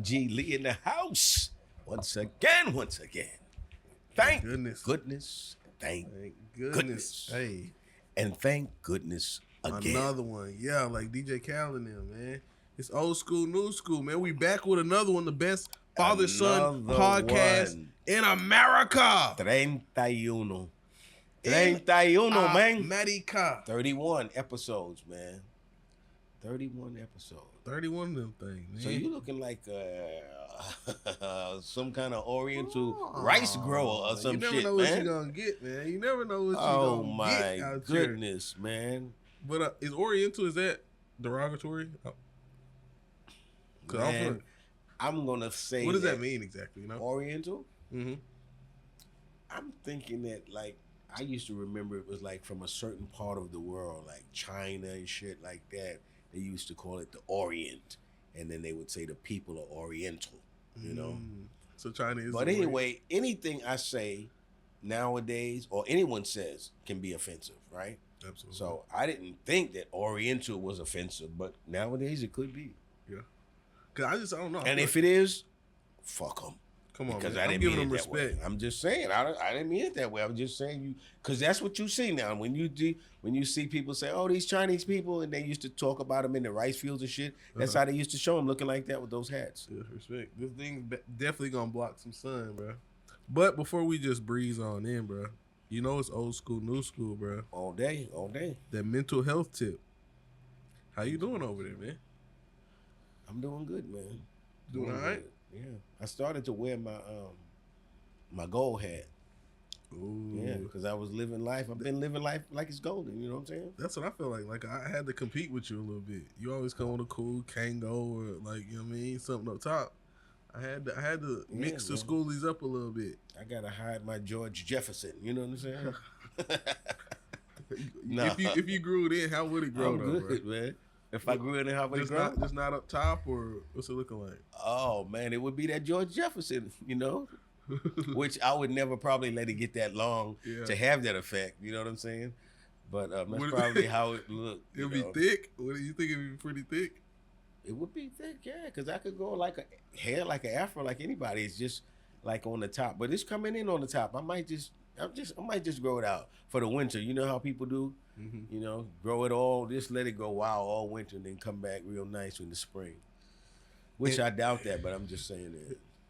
OG Lee in the house. Once again. Thank goodness. Thank goodness. Hey. And thank goodness again. Another one. Yeah, like DJ Khaled and them, man. It's old school, new school, man. We back with another one, the best father-son podcast in America. 31. 31, man. America. 31 episodes, man. 31 episodes. 31 of them things, man. So you looking like some kind of Oriental rice grower or some shit, man. You never know what you're going to get, man. You never know what you're going to get out Oh, my goodness, man. But is Oriental, is that derogatory? Man, I'm going to say what does that mean exactly, you know? Oriental? Mm-hmm. I'm thinking that, like, I used to remember it was, like, from a certain part of the world, like China and shit like that. They used to call it the Orient. And then they would say the people are Oriental, you know? So China is. But anyway, anything I say nowadays or anyone says can be offensive, right? Absolutely. So I didn't think that Oriental was offensive, but nowadays it could be. Yeah. Because I don't know. And if it is, fuck them. Come on, because man. I I'm didn't giving mean them it that way. respect. I'm just saying, I didn't mean it that way. I'm just saying you, because that's what you see now. When you see people say, "Oh, these Chinese people," and they used to talk about them in the rice fields and shit. That's how they used to show them looking like that with those hats. Yeah, respect. This thing definitely gonna block some sun, bro. But before we just breeze on in, bro, you know it's old school, new school, bro. All day. That mental health tip. How you doing over there, man? I'm doing good, man. Doing all right? Yeah. I started to wear my gold hat. Ooh. Yeah, because I was living life. I've been living life like it's golden. You know what I'm saying? That's what I feel like. Like I had to compete with you a little bit. You always come with a cool Kango or like, you know what I mean, something up top. I had to mix the schoolies up a little bit. I gotta hide my George Jefferson. You know what I'm saying? Nah. If you grew it in, how would it grow? I'm good, man. If I grew it in, how would it grow? Just not up top, or what's it looking like? Oh man, it would be that George Jefferson, you know, which I would never probably let it get that long to have that effect. You know what I'm saying? But that's probably how it looked. It would be thick. What do you think? It would be pretty thick. It would be thick, yeah, because I could go like a hair, like an afro, like anybody. It's just like on the top, but it's coming in on the top. I might just grow it out for the winter. You know how people do. You know, grow it all, just let it go wild all winter and then come back real nice in the spring. Which I doubt that, but I'm just saying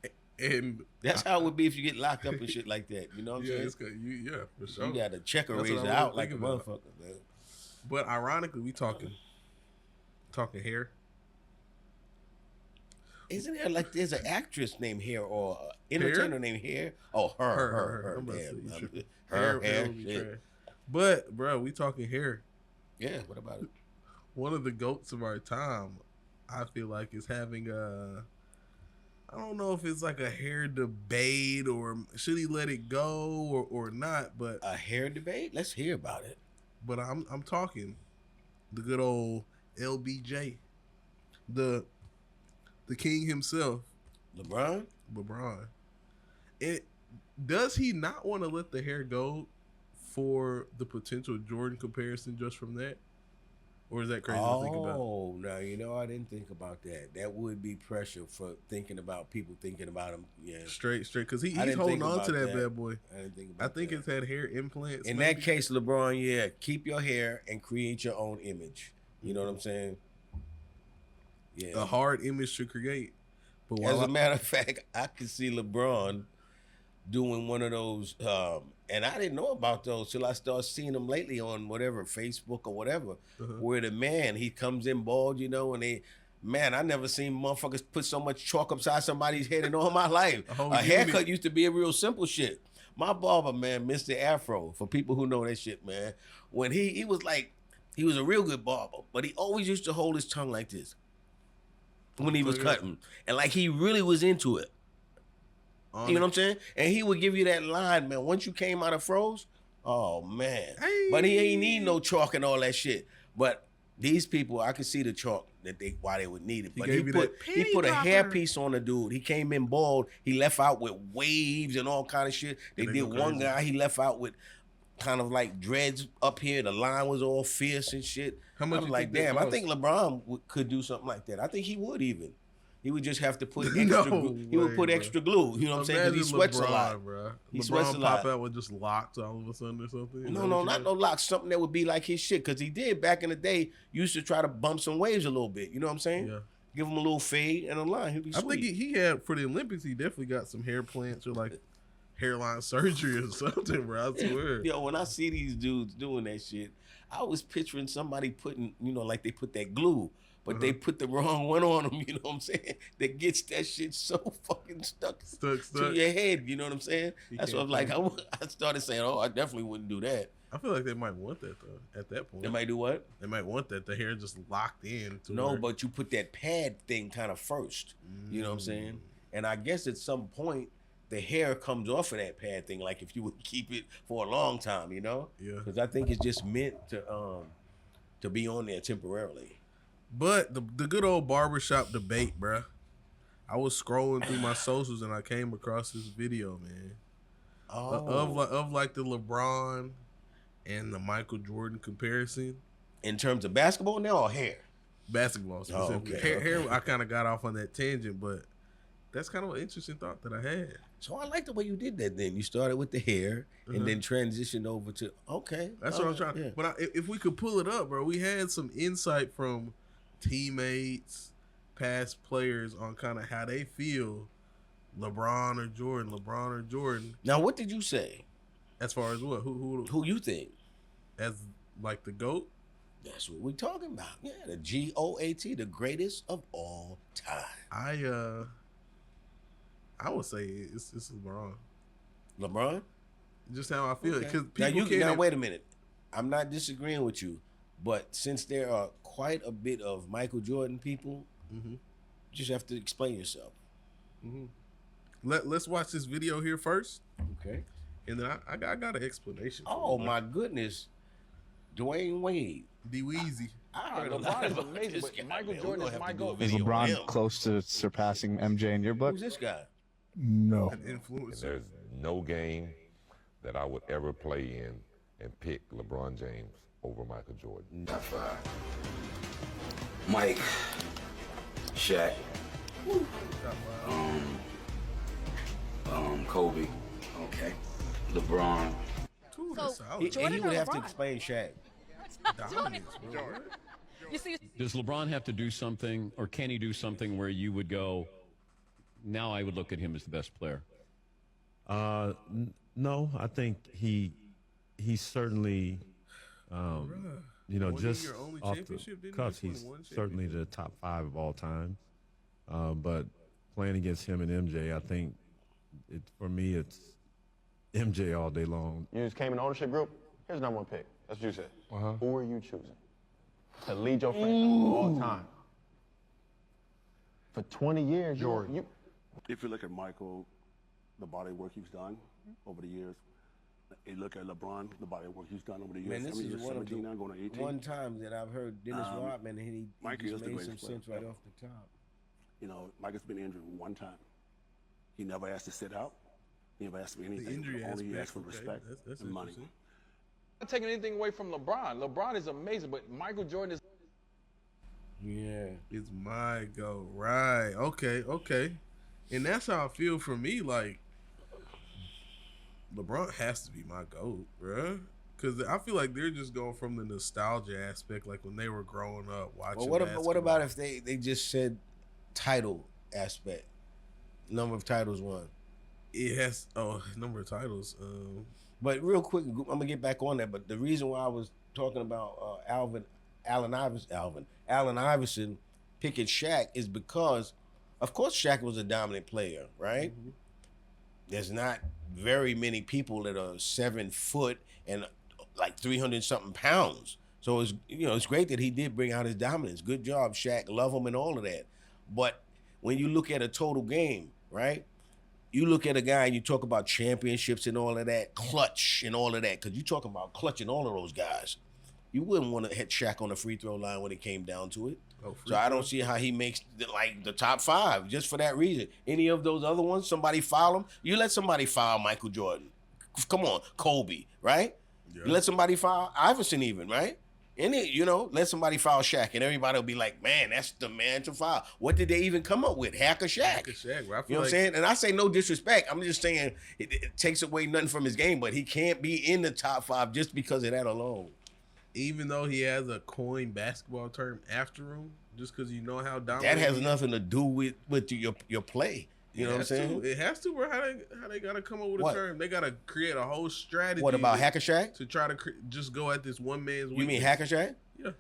that. And that's how it would be if you get locked up and shit like that. You know what I'm saying? It's good. Yeah, for sure. You got to check a razor out like a motherfucker, man. But ironically, we talking hair. Isn't there like there's an actress named Hair or an entertainer named Hair? Oh, her. Hair. But, bro, we talking hair. Yeah, what about it? One of the GOATs of our time, I feel like, is having I don't know if it's like a hair debate or should he let it go or not, but a hair debate? Let's hear about it. But I'm talking the good old LBJ, the king himself, LeBron. Does he not want to let the hair go for the potential Jordan comparison just from that? Or is that crazy to think about? Oh, no, you know, I didn't think about that. That would be pressure for thinking about people thinking about him. Yeah, straight, because he's holding on to that bad boy. I didn't think about I think it's had hair implants. In that case, LeBron, yeah, keep your hair and create your own image. You know what I'm saying? Yeah, a hard image to create. But as a matter of fact, I could see LeBron doing one of those, and I didn't know about those till I started seeing them lately on whatever, Facebook or whatever, where the man, he comes in bald, you know, and I never seen motherfuckers put so much chalk upside somebody's head in all my life. A haircut used to be a real simple shit. My barber, man, Mr. Afro, for people who know that shit, man, when he was a real good barber, but he always used to hold his tongue like this when he was cutting. And like he really was into it. You know what I'm saying? And he would give you that line, man. Once you came out of froze, oh, man. Hey. But he ain't need no chalk and all that shit. But these people, I could see the chalk why they would need it. But he put a hairpiece on the dude. He came in bald. He left out with waves and all kind of shit. They did one guy, he left out with kind of like dreads up here. The line was all fierce and shit. How much I was like, damn, I think LeBron could do something like that. I think he would even. He would just have to put extra glue. He would put extra glue. You know what I'm saying? Because he sweats LeBron, a lot. Bro. He LeBron sweats a lot. pop out with just locks all of a sudden or something. No, not no locks. Something that would be like his shit. Because he did back in the day. Used to try to bump some waves a little bit. You know what I'm saying? Yeah. Give him a little fade and a line. He'd be sweet. I think he had for the Olympics. He definitely got some hair plants or like hairline surgery or something, bro. I swear. Yo, when I see these dudes doing that shit, I was picturing somebody putting, like they put that glue. But they put the wrong one on them, you know what I'm saying? That gets that shit so fucking stuck to your head, you know what I'm saying? That's what I'm like. I started saying, I definitely wouldn't do that. I feel like they might want that, though, at that point. They might do what? They might want that, the hair just locked in. But you put that pad thing kind of first, you know what I'm saying? And I guess at some point, the hair comes off of that pad thing, like if you would keep it for a long time, you know? Yeah. Because I think it's just meant to be on there temporarily. But the good old barbershop debate, bruh. I was scrolling through my socials and I came across this video, man. Of like the LeBron and the Michael Jordan comparison. In terms of basketball now or hair? Basketball specifically. Hair, I kind of got off on that tangent, but that's kind of an interesting thought that I had. So I like the way you did that then. You started with the hair and then transitioned over to, That's what I'm trying to, but if we could pull it up, bro, we had some insight from teammates, past players on kind of how they feel LeBron or Jordan. Now, what did you say? As far as what? Who you think? As like the GOAT? That's what we're talking about. Yeah, the GOAT, the greatest of all time. I would say it's LeBron. LeBron? Just how I feel. Okay. Now, wait a minute. I'm not disagreeing with you, but since there are quite a bit of Michael Jordan people, you just have to explain yourself. Let's watch this video here first. Okay. And then I got an explanation. Oh, my goodness. Dwayne Wade. D-Weezy. LeBron is amazing, but Michael Jordan is my GOAT. Is LeBron close to surpassing MJ in your book? Who's this guy? No. An influencer. There's no game that I would ever play in and pick LeBron James over Michael Jordan. Top five. Mike, Shaq, Kobe, okay, LeBron. He would have to explain Shaq. You see, does LeBron have to do something, or can he do something where you would go, now I would look at him as the best player? No, I think he certainly, just off the cuffs, he's certainly the top 5 of all time. But playing against him and MJ, I think for me it's MJ all day long. You just came in the ownership group. Here's number 1 pick. That's what you said. Who are you choosing to lead your franchise all time? For 20 years, Jordan. If you look at Michael, the body work he's done over the years, you look at LeBron, the body work he's done over the years. Man, this is one of the now, going to 18. one time that I've heard Dennis Rodman, and he just made some sense right off the top. Michael's been injured one time. He never asked to sit out. He never asked for anything. Only he asked for respect and money. I'm not taking anything away from LeBron. LeBron is amazing, but Michael Jordan is... Yeah. It's my GOAT. Right. Okay. And that's how I feel for me. Like, LeBron has to be my GOAT, bruh. Because I feel like they're just going from the nostalgia aspect, like when they were growing up watching basketball. What about if they just said title aspect? Number of titles won. It has, number of titles. But real quick, I'm going to get back on that. But the reason why I was talking about Allen Iverson picking Shaq is because, of course, Shaq was a dominant player, right? There's not very many people that are 7 foot and like 300-something pounds. So it's great that he did bring out his dominance. Good job, Shaq. Love him and all of that. But when you look at a total game, right? You look at a guy and you talk about championships and all of that, clutch and all of that, because you talking about clutching all of those guys. You wouldn't want to hit Shaq on the free throw line when it came down to it. So I don't see how he makes the top 5 just for that reason. Any of those other ones, somebody foul him. You let somebody foul Michael Jordan. Come on, Kobe, right? Yeah. You let somebody foul Iverson even, right? let somebody foul Shaq, and everybody will be like, man, that's the man to foul. What did they even come up with? Hack a Shaq. Hack a Shaq, bro. You know what I'm saying? And I say no disrespect. I'm just saying it takes away nothing from his game, but he can't be in the top 5 just because of that alone. Even though he has a coined basketball term after him, just because you know how dominant. That has nothing to do with your play. You know what I'm saying? It has to, bro. How they gotta come up with a term? They gotta create a whole strategy. What about Hack a Shaq? To try to just go at this one man's weakness. You mean Hack a Shaq? Yeah.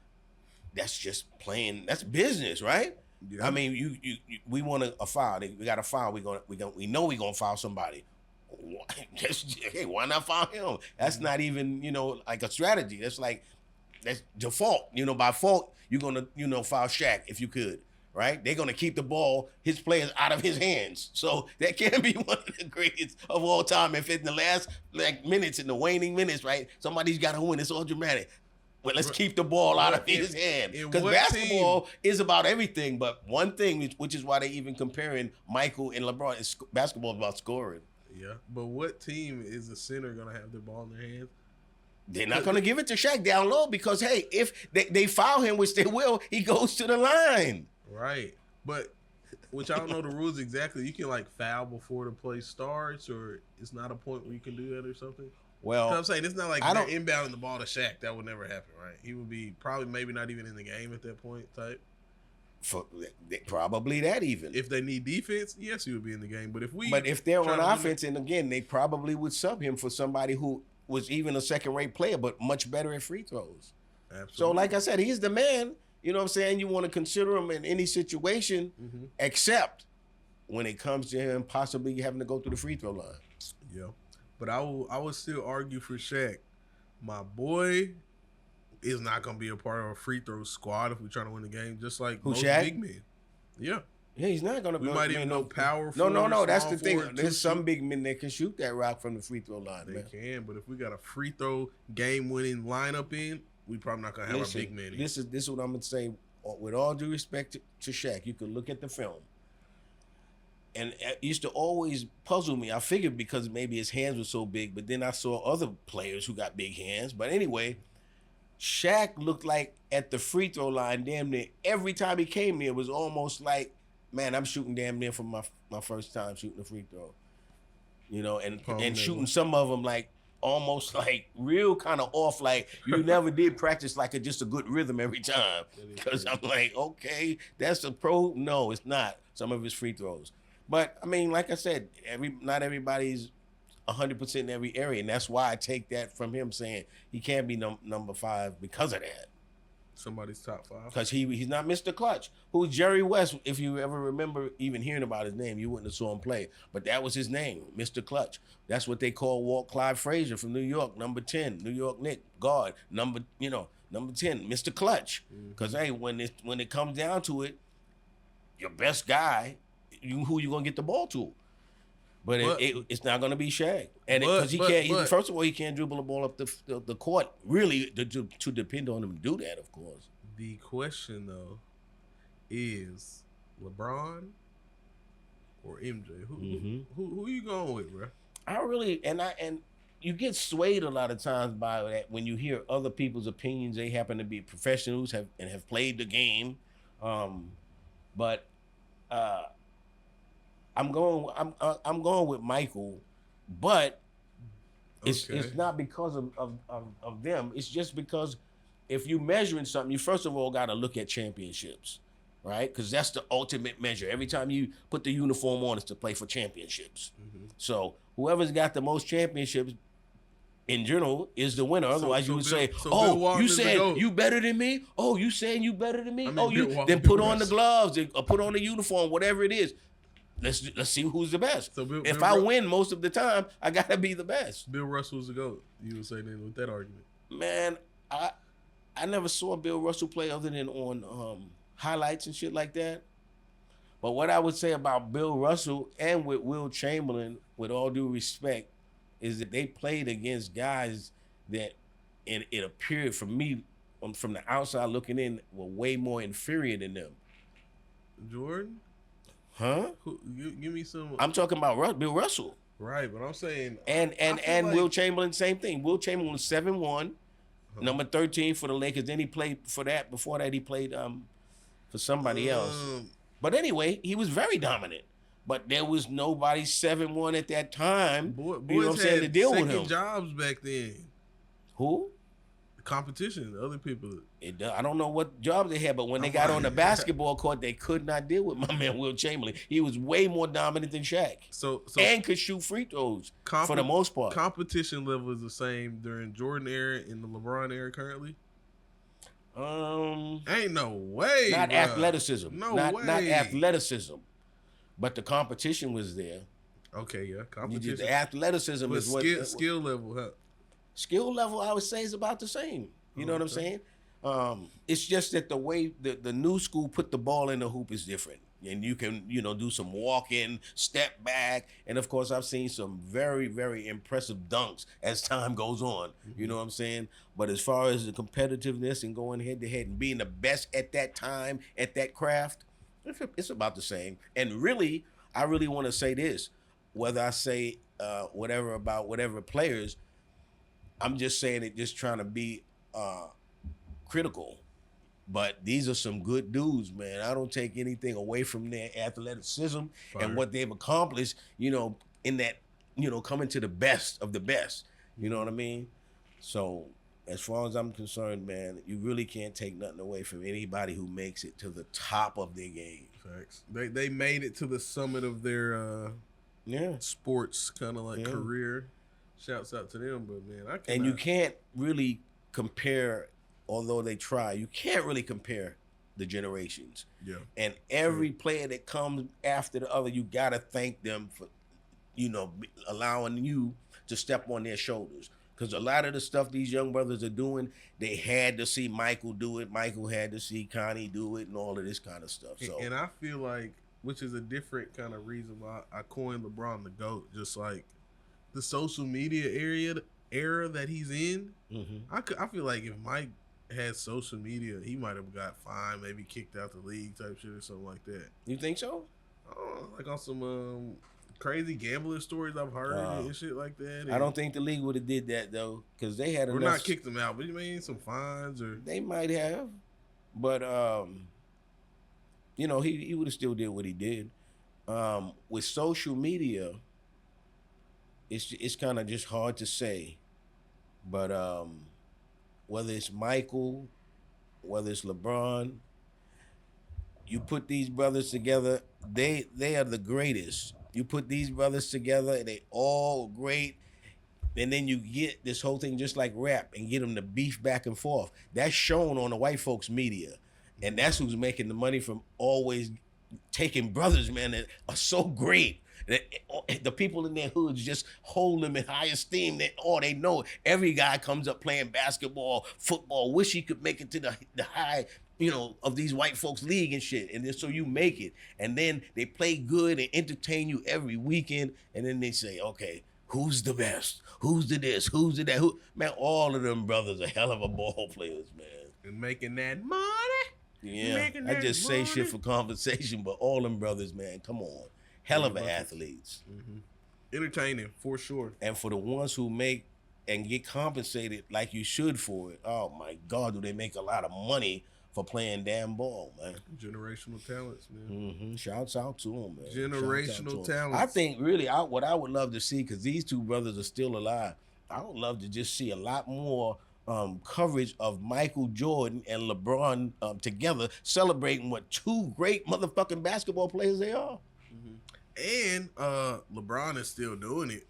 That's just playing. That's business, right? Yeah. I mean, we want a foul. We got a foul. We know we gonna foul somebody. Hey, why not foul him? That's not even like a strategy. That's default. By fault, you're gonna foul Shaq if you could. Right? They're going to keep the ball, his players, out of his hands. So that can be one of the greatest of all time. If in the last minutes, in the waning minutes, right, somebody's got to win. It's all dramatic. But let's keep the ball out of his hand. Because basketball is about everything, but one thing, which is why they even comparing Michael and LeBron, is basketball is about scoring. Yeah, but what team is the center going to have the ball in their hands? They're not going to give it to Shaq down low because, hey, if they foul him, which they will, he goes to the line. Right, but which I don't know the rules exactly. You can foul before the play starts, or it's not a point where you can do that or something. Well, I'm saying it's not like they're inbounding the ball to Shaq. That would never happen, right? He would be maybe not even in the game at that point. Probably that even. If they need defense, yes, he would be in the game. But if they're on offense, and again, they probably would sub him for somebody who was even a second-rate player, but much better at free throws. Absolutely. So, like I said, he's the man. You know what I'm saying? You want to consider him in any situation, except when it comes to him possibly having to go through the free throw line. Yeah, but I would still argue for Shaq. My boy is not going to be a part of a free throw squad if we're trying to win the game, just like most Shaq? big men. Yeah. Yeah, he's not going to be. We might even know power. No. That's the thing. There's some big men that can shoot that rock from the free throw line. They can, but if we got a free throw game-winning lineup we probably not gonna have a big man. This is what I'm gonna say. With all due respect to Shaq, you could look at the film, and it used to always puzzle me. I figured because maybe his hands were so big, but then I saw other players who got big hands. But anyway, Shaq looked like at the free throw line, damn near every time he came near, it was almost like, man, I'm shooting damn near from my first time shooting a free throw, and shooting some of them almost real kind of off, like you never did practice just a good rhythm every time. Because I'm like, okay, that's a pro. No, it's not. Some of his free throws. But, I mean, like I said, not everybody's 100% in every area. And that's why I take that from him saying he can't be number 5 because of that. Somebody's top 5. Because he's not Mr. Clutch. Who's Jerry West? If you ever remember even hearing about his name, you wouldn't have saw him play. But that was his name, Mr. Clutch. That's what they call Walt Clyde Frazier from New York, number 10, New York Knicks, guard, number 10, Mr. Clutch. Because, hey, when it comes down to it, your best guy, who you going to get the ball to? But it's not going to be Shaq. And because he can't, first of all, he can't dribble the ball up the court, really, to depend on him to do that, of course. The question, though, is LeBron or MJ? Who you going with, bro? I really, and you get swayed a lot of times by that when you hear other people's opinions. They happen to be professionals have played the game. But I'm going with Michael, but it's not because of them. It's just because if you're measuring something, you first of all got to look at championships, right? Because that's the ultimate measure. Every time you put the uniform on, it's to play for championships. So whoever's got the most championships in general is the winner. Otherwise, you would say, "Oh, you said you better than me. Oh, you saying you better than me. Then put on the gloves or put on the uniform, whatever it is." Let's see who's the best. So if I win most of the time, I gotta be the best. Bill Russell's the GOAT. You would say then with that argument. Man, I never saw Bill Russell play other than on highlights and shit like that. But what I would say about Bill Russell and with Will Chamberlain, with all due respect, is that they played against guys that, it appeared from me, from the outside looking in, were way more inferior than them. Jordan? Huh? Give me some. I'm talking about Bill Russell. Right, but I'm saying. And Will Chamberlain, same thing. Will Chamberlain was 7'1", Number 13 for the Lakers. Then he played for that. Before that, he played for somebody else. But anyway, he was very dominant. But there was nobody 7-1 at that time. Boys you know what I'm saying, to deal with him. Jobs back then. Who? The competition, other people. I don't know what jobs they had, but when they got on the basketball court, they could not deal with my man Will Chamberlain. He was way more dominant than Shaq. So and could shoot free throws for the most part. Competition level is the same during Jordan era and the LeBron era currently. Ain't no way. Not bruh. athleticism. No way. Not athleticism. But the competition was there. Okay, yeah. Competition. The athleticism but is what skill level, huh? Skill level, I would say, is about the same. You know what I'm saying? It's just that the way the new school put the ball in the hoop is different. And you can, do some walk-in, step back. And, of course, I've seen some very, very impressive dunks as time goes on. You know what I'm saying? But as far as the competitiveness and going head-to-head and being the best at that time, at that craft, it's about the same. And really, I really want to say this. Whether I say whatever about whatever players, I'm just saying it just trying to be critical. But these are some good dudes, man. I don't take anything away from their athleticism and what they've accomplished, in that, coming to the best of the best. You know what I mean? So as far as I'm concerned, man, you really can't take nothing away from anybody who makes it to the top of their game. Facts. They made it to the summit of their sports kind of like career. Shouts out to them, but man, I can't. And you can't really compare, although they try, you can't really compare the generations. Yeah. And every player that comes after the other, you gotta thank them for, allowing you to step on their shoulders. Because a lot of the stuff these young brothers are doing, they had to see Michael do it. Michael had to see Connie do it, and all of this kind of stuff. So, and I feel like, which is a different kind of reason why I coined LeBron the GOAT, just like the social media era that he's in. I feel like if Mike had social media, he might have got fined, maybe kicked out the league type shit or something like that. You think so? Like on some crazy gambling stories I've heard and shit like that. I don't think the league would have did that though, because they had or not kicked him out, but you mean some fines or they might have, but he would have still did what he did. With social media, it's kind of just hard to say, but whether it's Michael, whether it's LeBron, you put these brothers together, they are the greatest. You put these brothers together, and they all great, and then you get this whole thing just like rap and get them to beef back and forth. That's shown on the white folks' media, and that's who's making the money from always taking brothers, man, that are so great. The people in their hoods just hold them in high esteem. They know every guy comes up playing basketball, football, wish he could make it to the high, of these white folks league and shit. And then so you make it. And then they play good and entertain you every weekend. And then they say, okay, who's the best? Who's the this? Who's the that? Man, all of them brothers are hell of a ball players, man. And making that money. Yeah, I just say shit for conversation, but all them brothers, man, come on. Hell of athletes. Entertaining, for sure. And for the ones who make and get compensated like you should for it, oh my God, do they make a lot of money for playing damn ball, man. Generational talents, man. Shouts out to them, man. Generational talents. I think really what I would love to see, because these two brothers are still alive, I would love to just see a lot more coverage of Michael Jordan and LeBron together celebrating what two great motherfucking basketball players they are. And LeBron is still doing it.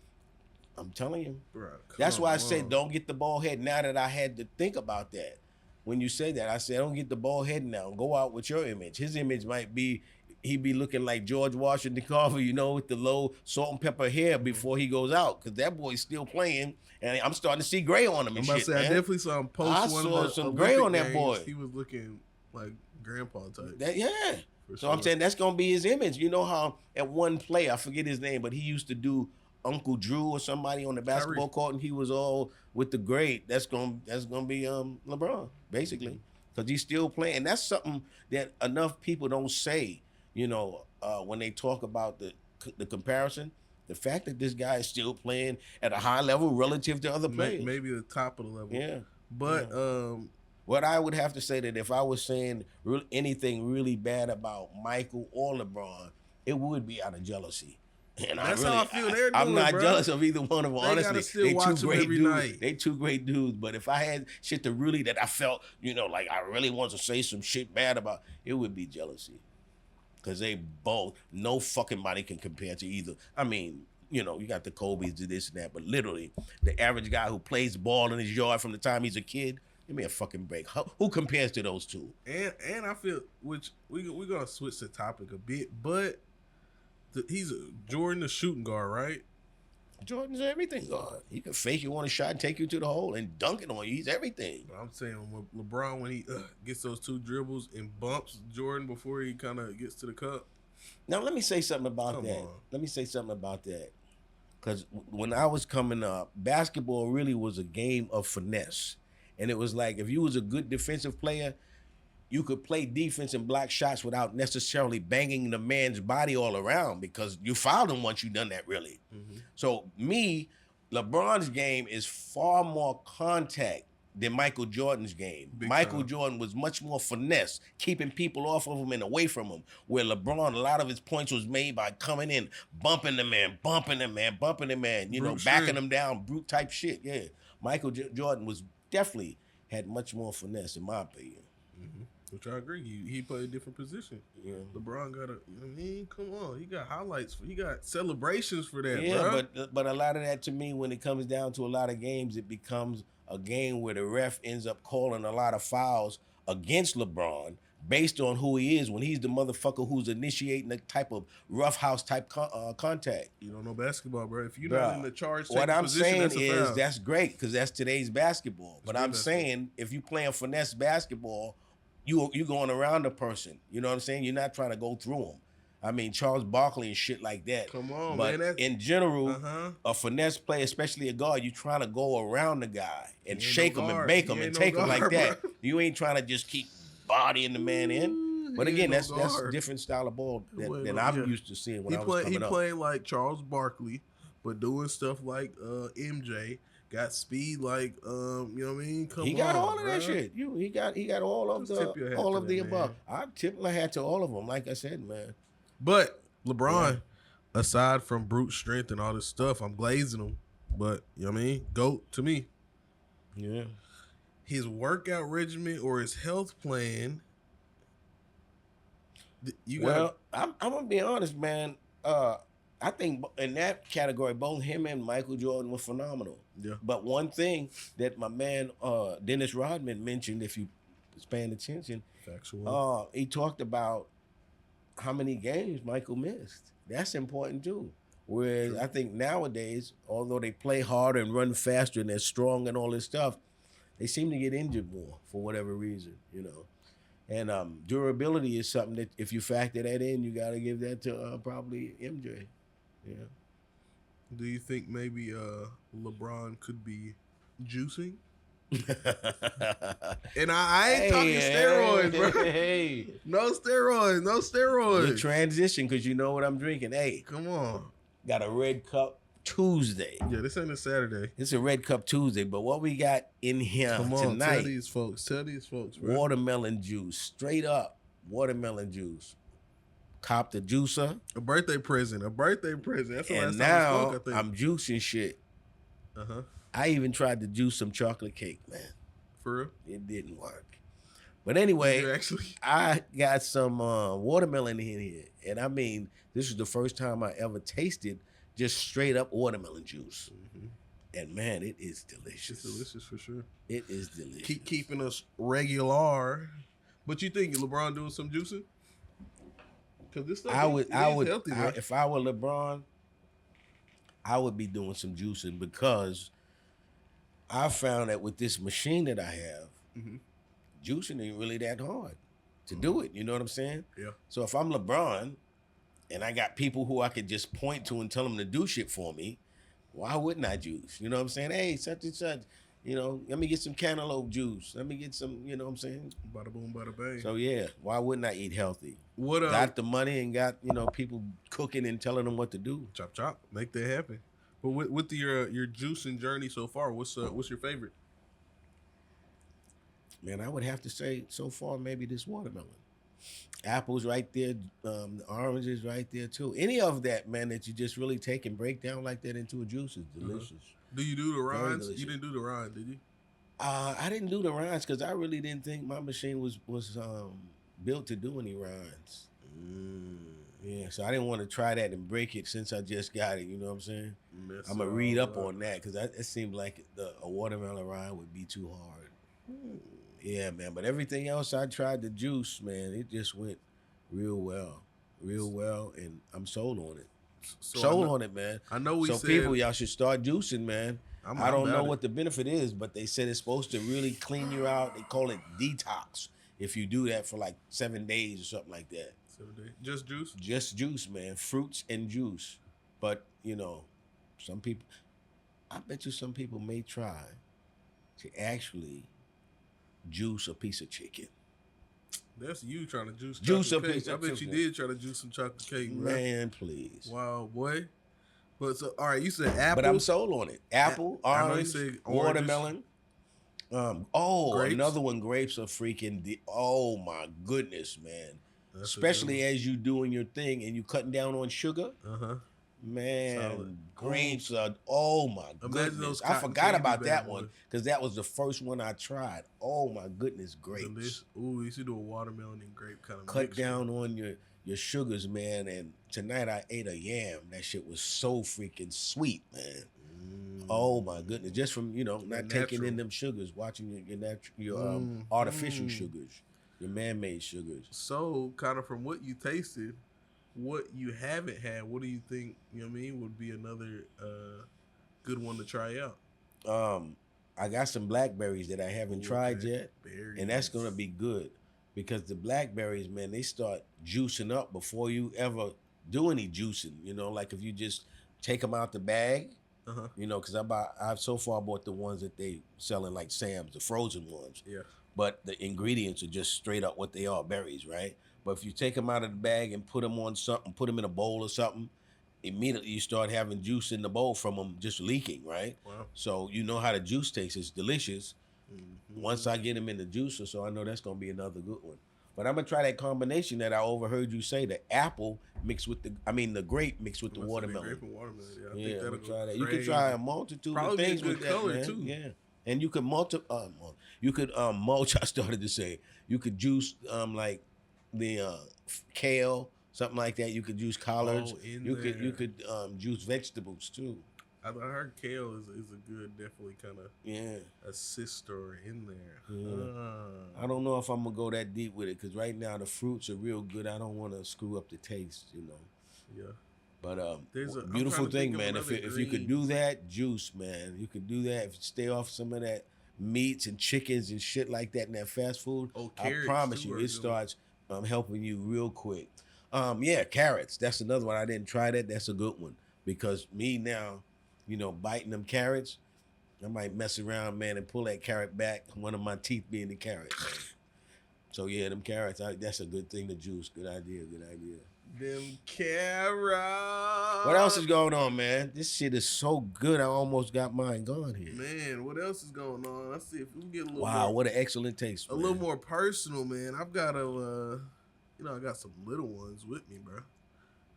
I'm telling you. Bro, that's why I said don't get the bald head. Now that I had to think about that, when you say that, I said don't get the bald head now. Go out with your image. His image might be he'd be looking like George Washington Carver, with the low salt and pepper hair before he goes out, because that boy's still playing, and I'm starting to see gray on him. And I man. I definitely saw him post I one saw of the some Olympic gray on that games. boy. He was looking like grandpa type. So I'm saying that's gonna be his image. You know how at one play, I forget his name, but he used to do Uncle Drew or somebody on the basketball court, and he was all with the grade. That's gonna be LeBron basically, because he's still playing. And that's something that enough people don't say. When they talk about the comparison, the fact that this guy is still playing at a high level relative to other players. Maybe the top of the level. Yeah. But what I would have to say that if I was saying anything really bad about Michael or LeBron, it would be out of jealousy. And that's how I feel they're doing, I'm not bro. jealous of either one of them. They honestly, gotta still watch them every night. They two great dudes. But if I had shit to really that I felt, like I really want to say some shit bad about, it would be jealousy. Because they both, no fucking body can compare to either. I mean, you got the Kobe's, to this and that, but literally, the average guy who plays ball in his yard from the time he's a kid, give me a fucking break. Who compares to those two? And I feel, which we're going to switch the topic a bit, but he's Jordan, the shooting guard, right? Jordan's everything guard. He can fake you on a shot and take you to the hole and dunk it on you. He's everything. I'm saying LeBron, when he gets those two dribbles and bumps Jordan before he kind of gets to the cup. Now, let me say something about that. Because when I was coming up, basketball really was a game of finesse. And it was like, if you was a good defensive player, you could play defense and block shots without necessarily banging the man's body all around because you fouled him once you done that, really. Mm-hmm. So LeBron's game is far more contact than Michael Jordan's game. Michael Jordan was much more finesse, keeping people off of him and away from him, where LeBron, a lot of his points was made by coming in, bumping the man, backing him down, brute type shit, yeah. Michael Jordan was definitely had much more finesse, in my opinion. Mm-hmm. Which I agree. He played a different position. Yeah. LeBron got come on. He got highlights. He got celebrations for that, bro. But a lot of that, to me, when it comes down to a lot of games, it becomes a game where the ref ends up calling a lot of fouls against LeBron based on who he is, when he's the motherfucker who's initiating the type of roughhouse type contact. You don't know basketball, bro. If you're not in the charge what I'm position, saying that's great because that's today's basketball. But I'm saying if you playing finesse basketball, you going around the person. You know what I'm saying? You're not trying to go through them. I mean, Charles Barkley and shit like that. Come on, but man. In general, a finesse play, especially a guard, you trying to go around the guy and shake him and bake him and take him like that. Bro. You ain't trying to just keep bodying the man in. But again, that's a different style of ball than I'm used to seeing when I was coming up. He playing like Charles Barkley, but doing stuff like MJ. Got speed like you know what I mean? He got all of that shit. He got all of the above. I tip my hat to all of them, like I said, man. But LeBron, aside from brute strength and all this stuff, I'm glazing him. But you know what I mean? GOAT to me. Yeah. His workout regimen or his health plan. I'm gonna be honest, man. I think in that category, both him and Michael Jordan were phenomenal. Yeah. But one thing that my man Dennis Rodman mentioned, if you was paying attention, factual. He talked about how many games Michael missed. That's important too. Whereas I think nowadays, although they play harder and run faster and they're strong and all this stuff, they seem to get injured more for whatever reason, And durability is something that if you factor that in, you got to give that to probably MJ. Yeah. Do you think maybe LeBron could be juicing? And I ain't talking steroids, bro. Hey. No steroids. The transition, because you know what I'm drinking. Hey. Come on. Got a Red Cup Tuesday. Yeah, this ain't a Saturday. It's a Red Cup Tuesday, but what we got in here tonight. Tell these folks, bro. Watermelon juice. Straight up watermelon juice. Cop the juicer. A birthday present. That's the last time now we spoke, I think. I'm juicing shit. Uh-huh. I even tried to juice some chocolate cake, man. For real? It didn't work. But anyway, I got some watermelon in here. And I mean, this is the first time I ever tasted just straight up watermelon juice. Mm-hmm. And man, it is delicious. It's delicious for sure. It is delicious. Keep keeping us regular. But you think LeBron doing some juicing? Because this stuff healthy, right? If I were LeBron, I would be doing some juicing because I found that with this machine that I have, juicing ain't really that hard to do it. You know what I'm saying? Yeah. So if I'm LeBron and I got people who I could just point to and tell them to do shit for me, why wouldn't I juice? You know what I'm saying? Hey, such and such, let me get some cantaloupe juice. Let me get some, you know what I'm saying? Bada boom, bada bang. So yeah, why wouldn't I eat healthy? What got the money and got, people cooking and telling them what to do. Chop chop, make that happen. But with your juicing journey so far, what's your favorite? Man, I would have to say so far maybe this watermelon. Apples right there, the oranges right there too. Any of that, man, that you just really take and break down like that into a juice is delicious. Do you do the Very rinds? delicious. You didn't do the rind, did you? I didn't do the rinds because I really didn't think my machine was built to do any rinds. Yeah, so I didn't want to try that and break it since I just got it. You know what I'm saying? I'm gonna read up on that because it seemed like a watermelon rind would be too hard. Yeah, man. But everything else I tried to juice, man, it just went real well, and I'm sold on it. Sold on it, man. I know we so said people, y'all should start juicing, man. I don't know about what the benefit is, but they said it's supposed to really clean you out. They call it detox if you do that for like 7 days or something like that. 7 days. Just juice? Just juice, man. Fruits and juice. But, you know, some people, I bet you some people may try to actually juice a piece of chicken. That's you trying to juice a chocolate piece cake. I of bet you chicken. did try to juice some chocolate cake, bro. Man, please. Wow, boy. But so, all right, you said apple. But I'm sold on it. Apple, I know you orange, said oranges. watermelon. Grapes? Another one. Grapes are freaking. Oh my goodness, man! That's Especially as you doing your thing and you cutting down on sugar. Man, Solid. grapes are. Oh my Imagine goodness! those I cotton forgot candy about bad that boys. one because that was the first one I tried. Oh my goodness, grapes! Delicious. Ooh, you should do a watermelon and grape kind of Cut mixture. down on your sugars, man. And tonight I ate a yam. That shit was so freaking sweet, man. Oh my goodness! Just from not taking in natural. them sugars, watching your artificial sugars, your man-made sugars. So, kind of from what you tasted, what you haven't had, what do you think? You know what I mean? Would be another good one to try out. I got some blackberries that I haven't tried okay. yet, and that's gonna be good because the blackberries, man, they start juicing up before you ever do any juicing. You know, like if you just take them out the bag. You know, because I've so far bought the ones that they selling like Sam's, the frozen ones. Yeah. But the ingredients are just straight up what they are, berries, right? But if you take them out of the bag and put them on something, put them in a bowl or something, immediately you start having juice in the bowl from them just leaking, right? Wow. So you know how the juice tastes. It's delicious. Once I get them in the juicer, so I know that's going to be another good one. But I'm going to try that combination that I overheard you say, the apple mixed with the grape mixed with the watermelon. Grape and watermelon. Yeah, I Yeah, think I'm that'll gonna try go that. You can crazy. try a multitude Probably of be a things good with that, color, man. too. Yeah, and you could mulch. I started to say you could juice like the kale, something like that. You could juice collards. You could juice vegetables too. I heard kale is a good, definitely kind of assister in there. I don't know if I'm gonna go that deep with it because right now the fruits are real good. I don't want to screw up the taste, Yeah. But There's a beautiful I'm trying to thing, think of man. If another you could green. do that, juice, man. You could do that. If you stay off some of that meats and chickens and shit like that and that fast food, I carrots promise too you, are it good. starts helping you real quick. Carrots. That's another one. I didn't try that. That's a good one because me now, biting them carrots, I might mess around, man, and pull that carrot back. One of my teeth being the carrot, man. So yeah, them carrots. That's a good thing to juice. Good idea. Good idea. Them carrots. What else is going on, man? This shit is so good. I almost got mine gone here. Man, what else is going on? Let's see if we can get a little Wow, more, what an excellent taste. a little more personal, man. I've got I got some little ones with me, bro.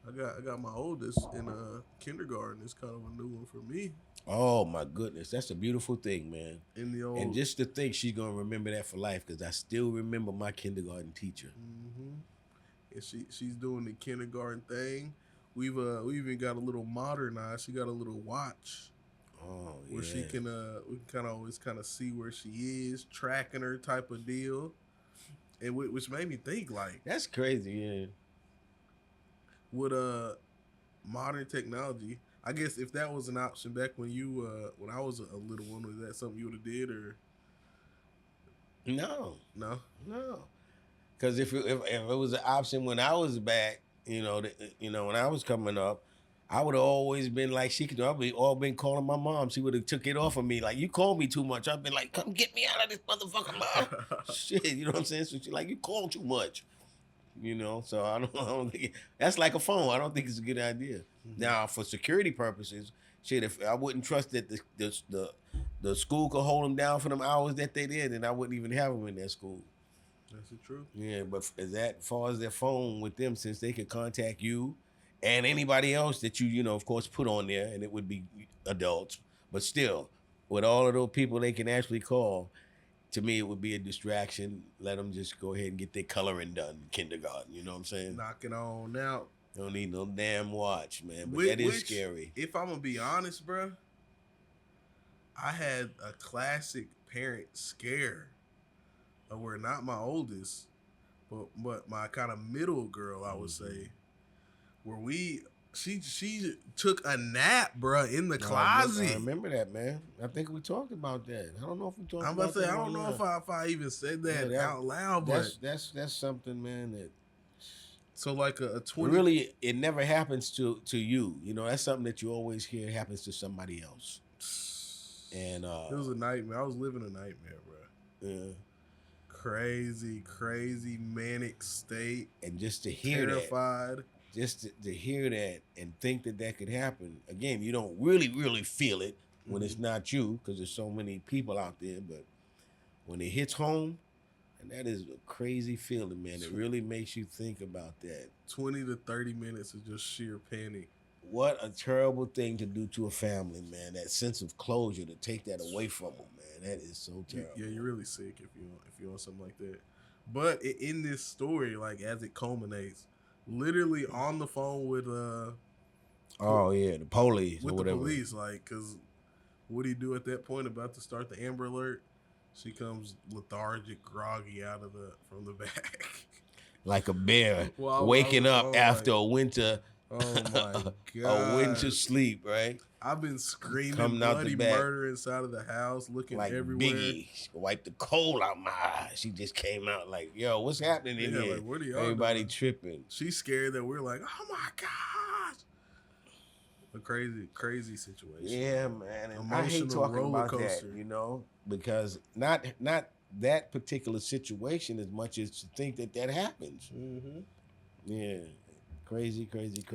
I got my oldest in kindergarten. It's kind of a new one for me. Oh my goodness, that's a beautiful thing, man. In the old, And just to think she's gonna remember that for life, because I still remember my kindergarten teacher. and she's doing the kindergarten thing. We even got a little modernized. She got a little watch. Oh Where she can we can kind of always kind of see where she is, tracking her type of deal, and which made me think like that's crazy, yeah. With modern technology, I guess if that was an option back when you when I was a little one, was that something you would have did or No, no? because if it was an option when I was back, when I was coming up, I would have always been like I'd be all been calling my mom. She would have took it off of me. Like, you called me too much. I've been like, come get me out of this motherfucker, mom. Shit, you know what I'm saying? So she like, you called too much. So I don't think that's like a phone. I don't think it's a good idea. Now, for security purposes, shit, if I wouldn't trust that the the school could hold them down for them hours that they did, and I wouldn't even have them in that school. That's the truth. Yeah, but as far as their phone with them, since they could contact you and anybody else that you know, of course, put on there, and it would be adults, but still, with all of those people they can actually call, to me, it would be a distraction. Let them just go ahead and get their coloring done in kindergarten. You know what I'm saying? Knock it on out. Don't need no damn watch, man. But that is scary. If I'm gonna be honest, bro, I had a classic parent scare of where not my oldest, but my kind of middle girl, I would say, where she took a nap, bro, in the closet. I remember that, man. I think we talked about that. I don't know if we talked. I'm about to say I don't know if I even said that out loud, but that's something, man. That so like a 20. Really, it never happens to you. You know, that's something that you always hear happens to somebody else. And it was a nightmare. I was living a nightmare, bro. Yeah. Crazy manic state. And just to hear terrified. Just to hear that and think that could happen. Again, you don't really feel it when it's not you, because there's so many people out there. But when it hits home, and that is a crazy feeling, man. It really makes you think about that. 20 to 30 minutes of just sheer panic. What a terrible thing to do to a family, man. That sense of closure, to take that away from them, man. That is so terrible. Yeah, you're really sick if you want something like that. But in this story, like as it culminates, literally on the phone with the police with or whatever. The police, like, because what do you do at that point? About to start the Amber Alert, she comes lethargic, groggy from the back, like a bear waking up after a winter. Oh my god! A winter sleep, right? I've been screaming bloody murder inside of the house, looking like everywhere. Biggie, wipe the coal out my eyes. She just came out like, "Yo, what's happening in here?" Like, what are y'all Everybody doing? tripping. She's scared that we're like, "Oh my gosh!" A crazy situation. Yeah, man. And I hate talking about that, you know, because not that particular situation as much as to think that happens. Mm-hmm. Yeah. Crazy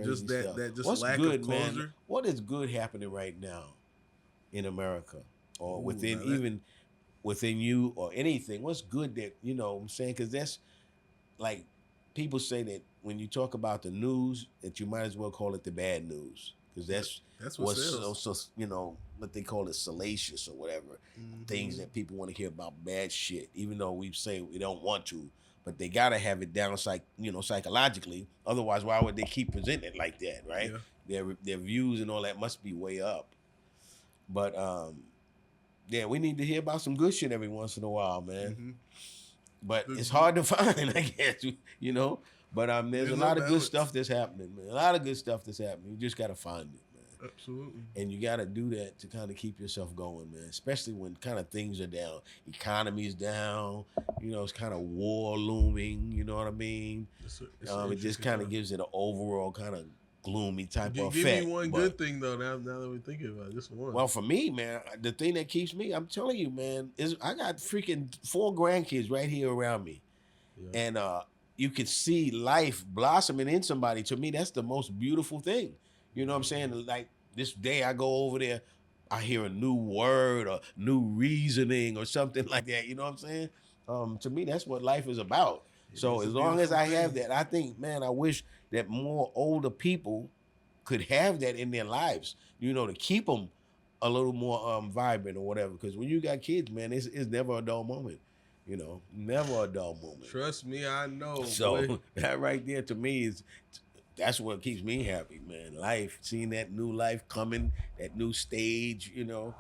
just that, stuff. That just What's lack good, of closure? Man? What is good happening right now in America, or within you, or anything? What's good that, you know what I'm saying? Because that's like, people say that when you talk about the news, that you might as well call it the bad news, because that's what's so you know, what they call it, salacious or whatever. Mm-hmm. Things that people want to hear about, bad shit, even though we say we don't want to. But they gotta have it down, psychologically. Otherwise, why would they keep presenting it like that, right? Yeah. Their views and all that must be way up. But yeah, we need to hear about some good shit every once in a while, man. Mm-hmm. But it's hard to find, I guess, you know. But there's a lot of good stuff that's happening, man. A lot of good stuff that's happening. You just gotta find it, man. Absolutely. And you gotta do that to kind of keep yourself going, man. Especially when kind of things are down, economy's down. You know, it's kind of war looming. You know what I mean? It just kind of gives it an overall kind of gloomy type of effect. Give me one good thing though. Now that we're thinking about it, just one. Well, for me, man, the thing that keeps me, I'm telling you, man, is I got freaking 4 grandkids right here around me, and you can see life blossoming in somebody. To me, that's the most beautiful thing. You know what I'm saying? Like this day, I go over there, I hear a new word or new reasoning or something like that. You know what I'm saying? To me, that's what life is about. So as long as I have that, I think, man, I wish that more older people could have that in their lives, you know, to keep them a little more vibrant or whatever. Because when you got kids, man, it's never a dull moment. You know, never a dull moment. Trust me, I know. So boy. That right there to me that's what keeps me happy, man. Life, seeing that new life coming, that new stage, you know.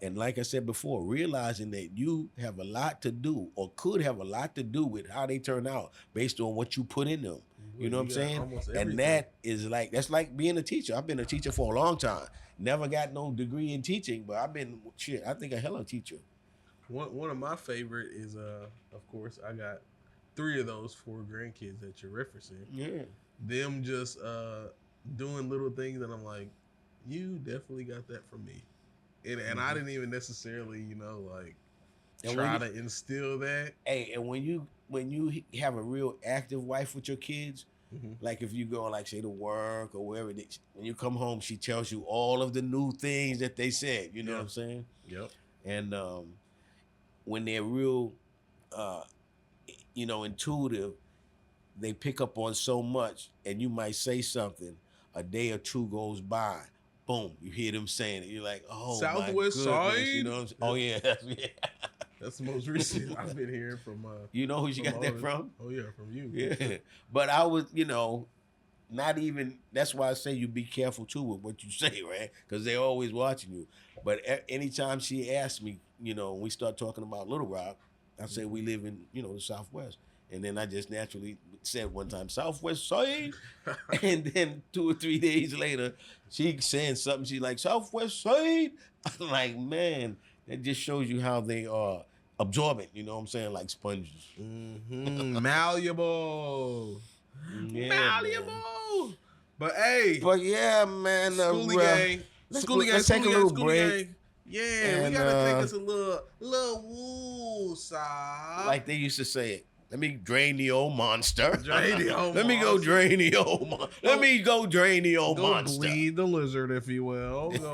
And like I said before, realizing that you have a lot to do, or could have a lot to do with how they turn out based on what you put in them. You know what I'm saying? And that is that's like being a teacher. I've been a teacher for a long time. Never got no degree in teaching, but I've been, I think a hell of a teacher. One of my favorite is, of course, I got 3 of those 4 grandkids that you're referencing. Yeah. Them just doing little things that I'm like, you definitely got that from me. And I didn't even necessarily, you know, like try to instill that. Hey, and when you have a real active wife with your kids, Like if you go, like say to work or wherever, when you come home, she tells you all of the new things that they said. You know what I'm saying? Yep. And when they're real, intuitive, they pick up on so much, and you might say something, a day or two goes by, boom, you hear them saying it. You're like, oh, Southwest my goodness. Side? You know what I'm saying? Oh, yeah. That's the most recent I've been hearing from. You know who she got that from? Oh, yeah, from you. Yeah. But I was, not even, that's why I say you be careful, too, with what you say, right? Because they're always watching you. But anytime she asks me, we start talking about Little Rock, I say we live in, the Southwest. And then I just naturally said one time, Southwest Side. And then 2 or 3 days later, she saying something. She like, Southwest Side. I'm like, man, that just shows you how they are absorbent. You know what I'm saying? Like sponges. Malleable. Yeah, Malleable. Man. But hey. But yeah, man. Schoolie gang. Let's take a little break. Yeah, and, we gotta take us a little woo side. Like they used to say it. Let me drain the old monster. Drain the old Let me go drain the old monster. Let me go drain the old monster. Bleed the lizard, if you will. Go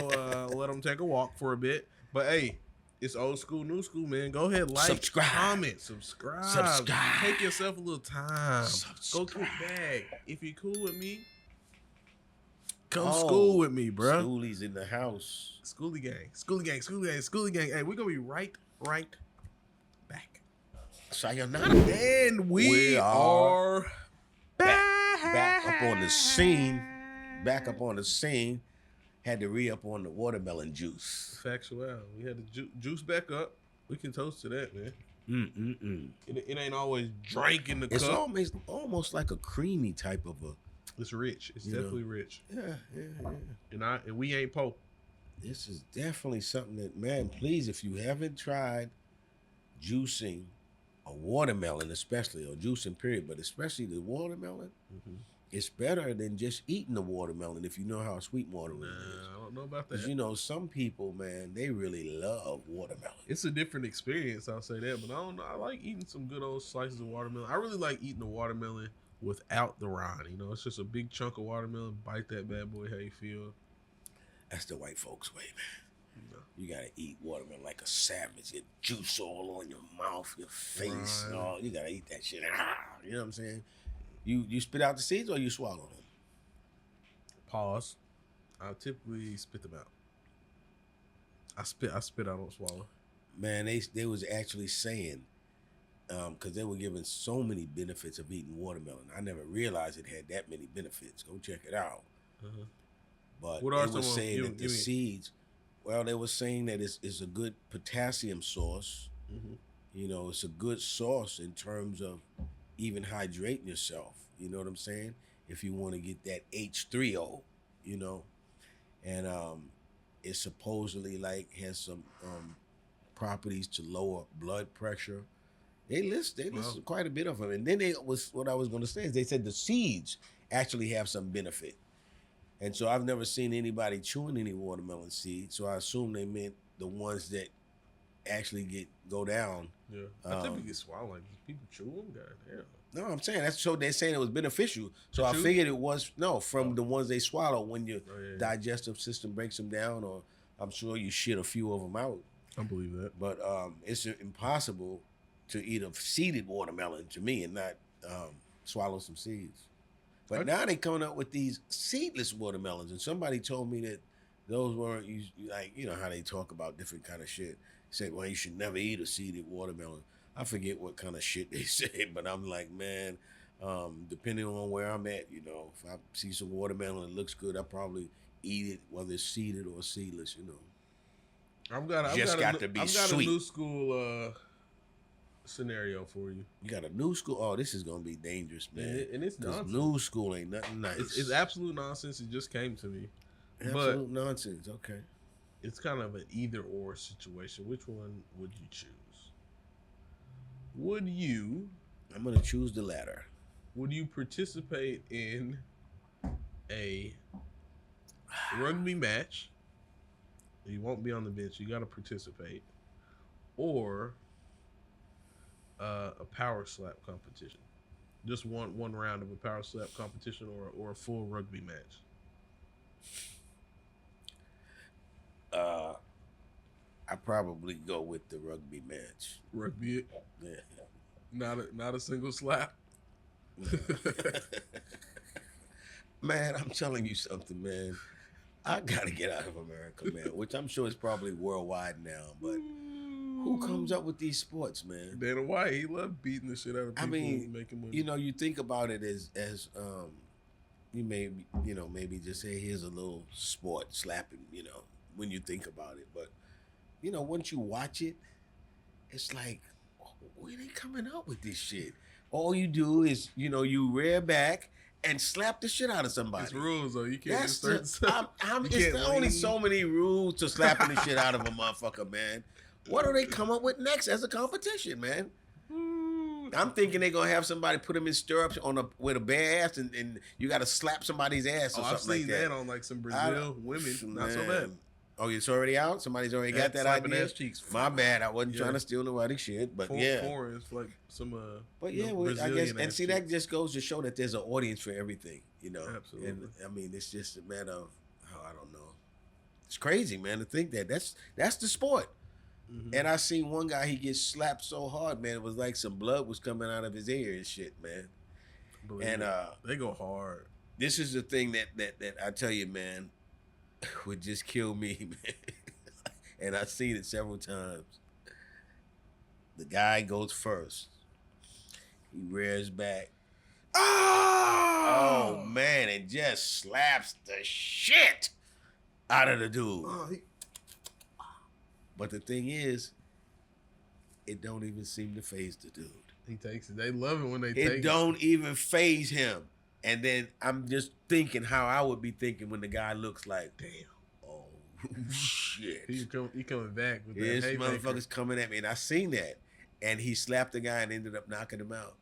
let them take a walk for a bit. But hey, it's old school, new school, man. Go ahead, like, subscribe, comment, subscribe. Take yourself a little time. Go kick back. If you're cool with me, come school with me, bro. Schoolie's in the house. Schoolie gang, schoolie gang, schoolie gang, schoolie gang. Hey, we're gonna be right back. Sayonara. And we are back up on the scene. Back up on the scene. Had to re-up on the watermelon juice. Factual. We had the juice back up. We can toast to that, man. It ain't always drank in the cup. It's almost like a creamy type of a. It's rich. It's definitely rich. Yeah. And we ain't po. This is definitely something that, man, please, if you haven't tried juicing a watermelon, especially, or juicing period, but especially the watermelon, it's better than just eating the watermelon if you know how sweet watermelon is. I don't know about that. Because, some people, man, they really love watermelon. It's a different experience, I'll say that, but I don't know. I like eating some good old slices of watermelon. I really like eating the watermelon without the rind. It's just a big chunk of watermelon. Bite that bad boy, how you feel. That's the white folks way, man. No. You gotta eat watermelon like a savage. Get juice all on your mouth, your face, and all. You gotta eat that shit. You know what I'm saying? You spit out the seeds or you swallow them? Pause. I typically spit them out. I spit. I don't swallow. Man, they was actually saying, because they were giving so many benefits of eating watermelon. I never realized it had that many benefits. Go check it out. But what they were saying that the seeds, well, they were saying that it's a good potassium source. It's a good source in terms of even hydrating yourself. You know what I'm saying? If you want to get that H3O, and it supposedly has some properties to lower blood pressure. They list quite a bit of them. And then what I was going to say is they said the seeds actually have some benefit. And so I've never seen anybody chewing any watermelon seeds. So I assume they meant the ones that actually go down. Yeah. I typically swallow like people chew them. God damn. No, I'm saying that's so they're saying it was beneficial. So I figured it was from the ones they swallow when your digestive system breaks them down, or I'm sure you shit a few of them out. I believe that. But it's impossible to eat a seeded watermelon to me and not swallow some seeds. But now they coming up with these seedless watermelons, and somebody told me that those weren't how they talk about different kind of shit. Said, well, you should never eat a seeded watermelon. I forget what kind of shit they say, but I'm like, man, depending on where I'm at, if I see some watermelon that looks good, I probably eat it, whether it's seeded or seedless, I've got a new school scenario for you. You got a new school? Oh, this is gonna be dangerous, man. And it's nonsense. New school ain't nothing nice. It's absolute nonsense. It just came to me. Absolute nonsense. Okay. It's kind of an either or situation. Which one would you choose? I'm gonna choose the latter. Would you participate in a rugby match? You won't be on the bench. You got to participate, or a power slap competition. Just one round of a power slap competition or a full rugby match? I probably go with the rugby match. Rugby it? Yeah. Not a single slap? Man, I'm telling you something, man. I gotta get out of America, man. Which I'm sure is probably worldwide now. But who comes up with these sports, man? Dana White, he loved beating the shit out of people. I mean, making money. you know, you think about it as you may, you know, maybe just say here's a little sport slapping, you know, when you think about it. But you know, once you watch it, it's like, where they coming up with this shit? All you do is, you know, you rear back and slap the shit out of somebody. It's rules though. You can't That's just it's only so many rules to slapping the shit out of a motherfucker, man. What do they come up with next as a competition, man? I'm thinking they're gonna have somebody put them in stirrups with a bare ass, and you got to slap somebody's ass or something I've seen like that. that on like some Brazil women. Not so bad. Oh, it's already out? Somebody's already got that slapping idea? ass cheeks. My bad. I wasn't trying to steal nobody's shit, but yeah. Foreign is like some But yeah, I guess, and see, that just goes to show that there's an audience for everything, you know. Absolutely. And I mean, it's just a matter of, I don't know. It's crazy, man, to think that's the sport. Mm-hmm. And I seen one guy, he gets slapped so hard, man, it was like some blood was coming out of his ear and shit, man. And they go hard. This is the thing that I tell you, man, would just kill me, man. And I've seen it several times. The guy goes first. He rears back. Oh man, and just slaps the shit out of the dude. But the thing is, it don't even seem to faze the dude. He takes it. They love it when they take it. It don't even faze him. And then I'm just thinking how I would be thinking when the guy looks like, damn. Shit. He coming back with that. This motherfucker's coming at me. And I seen that. And he slapped the guy and ended up knocking him out.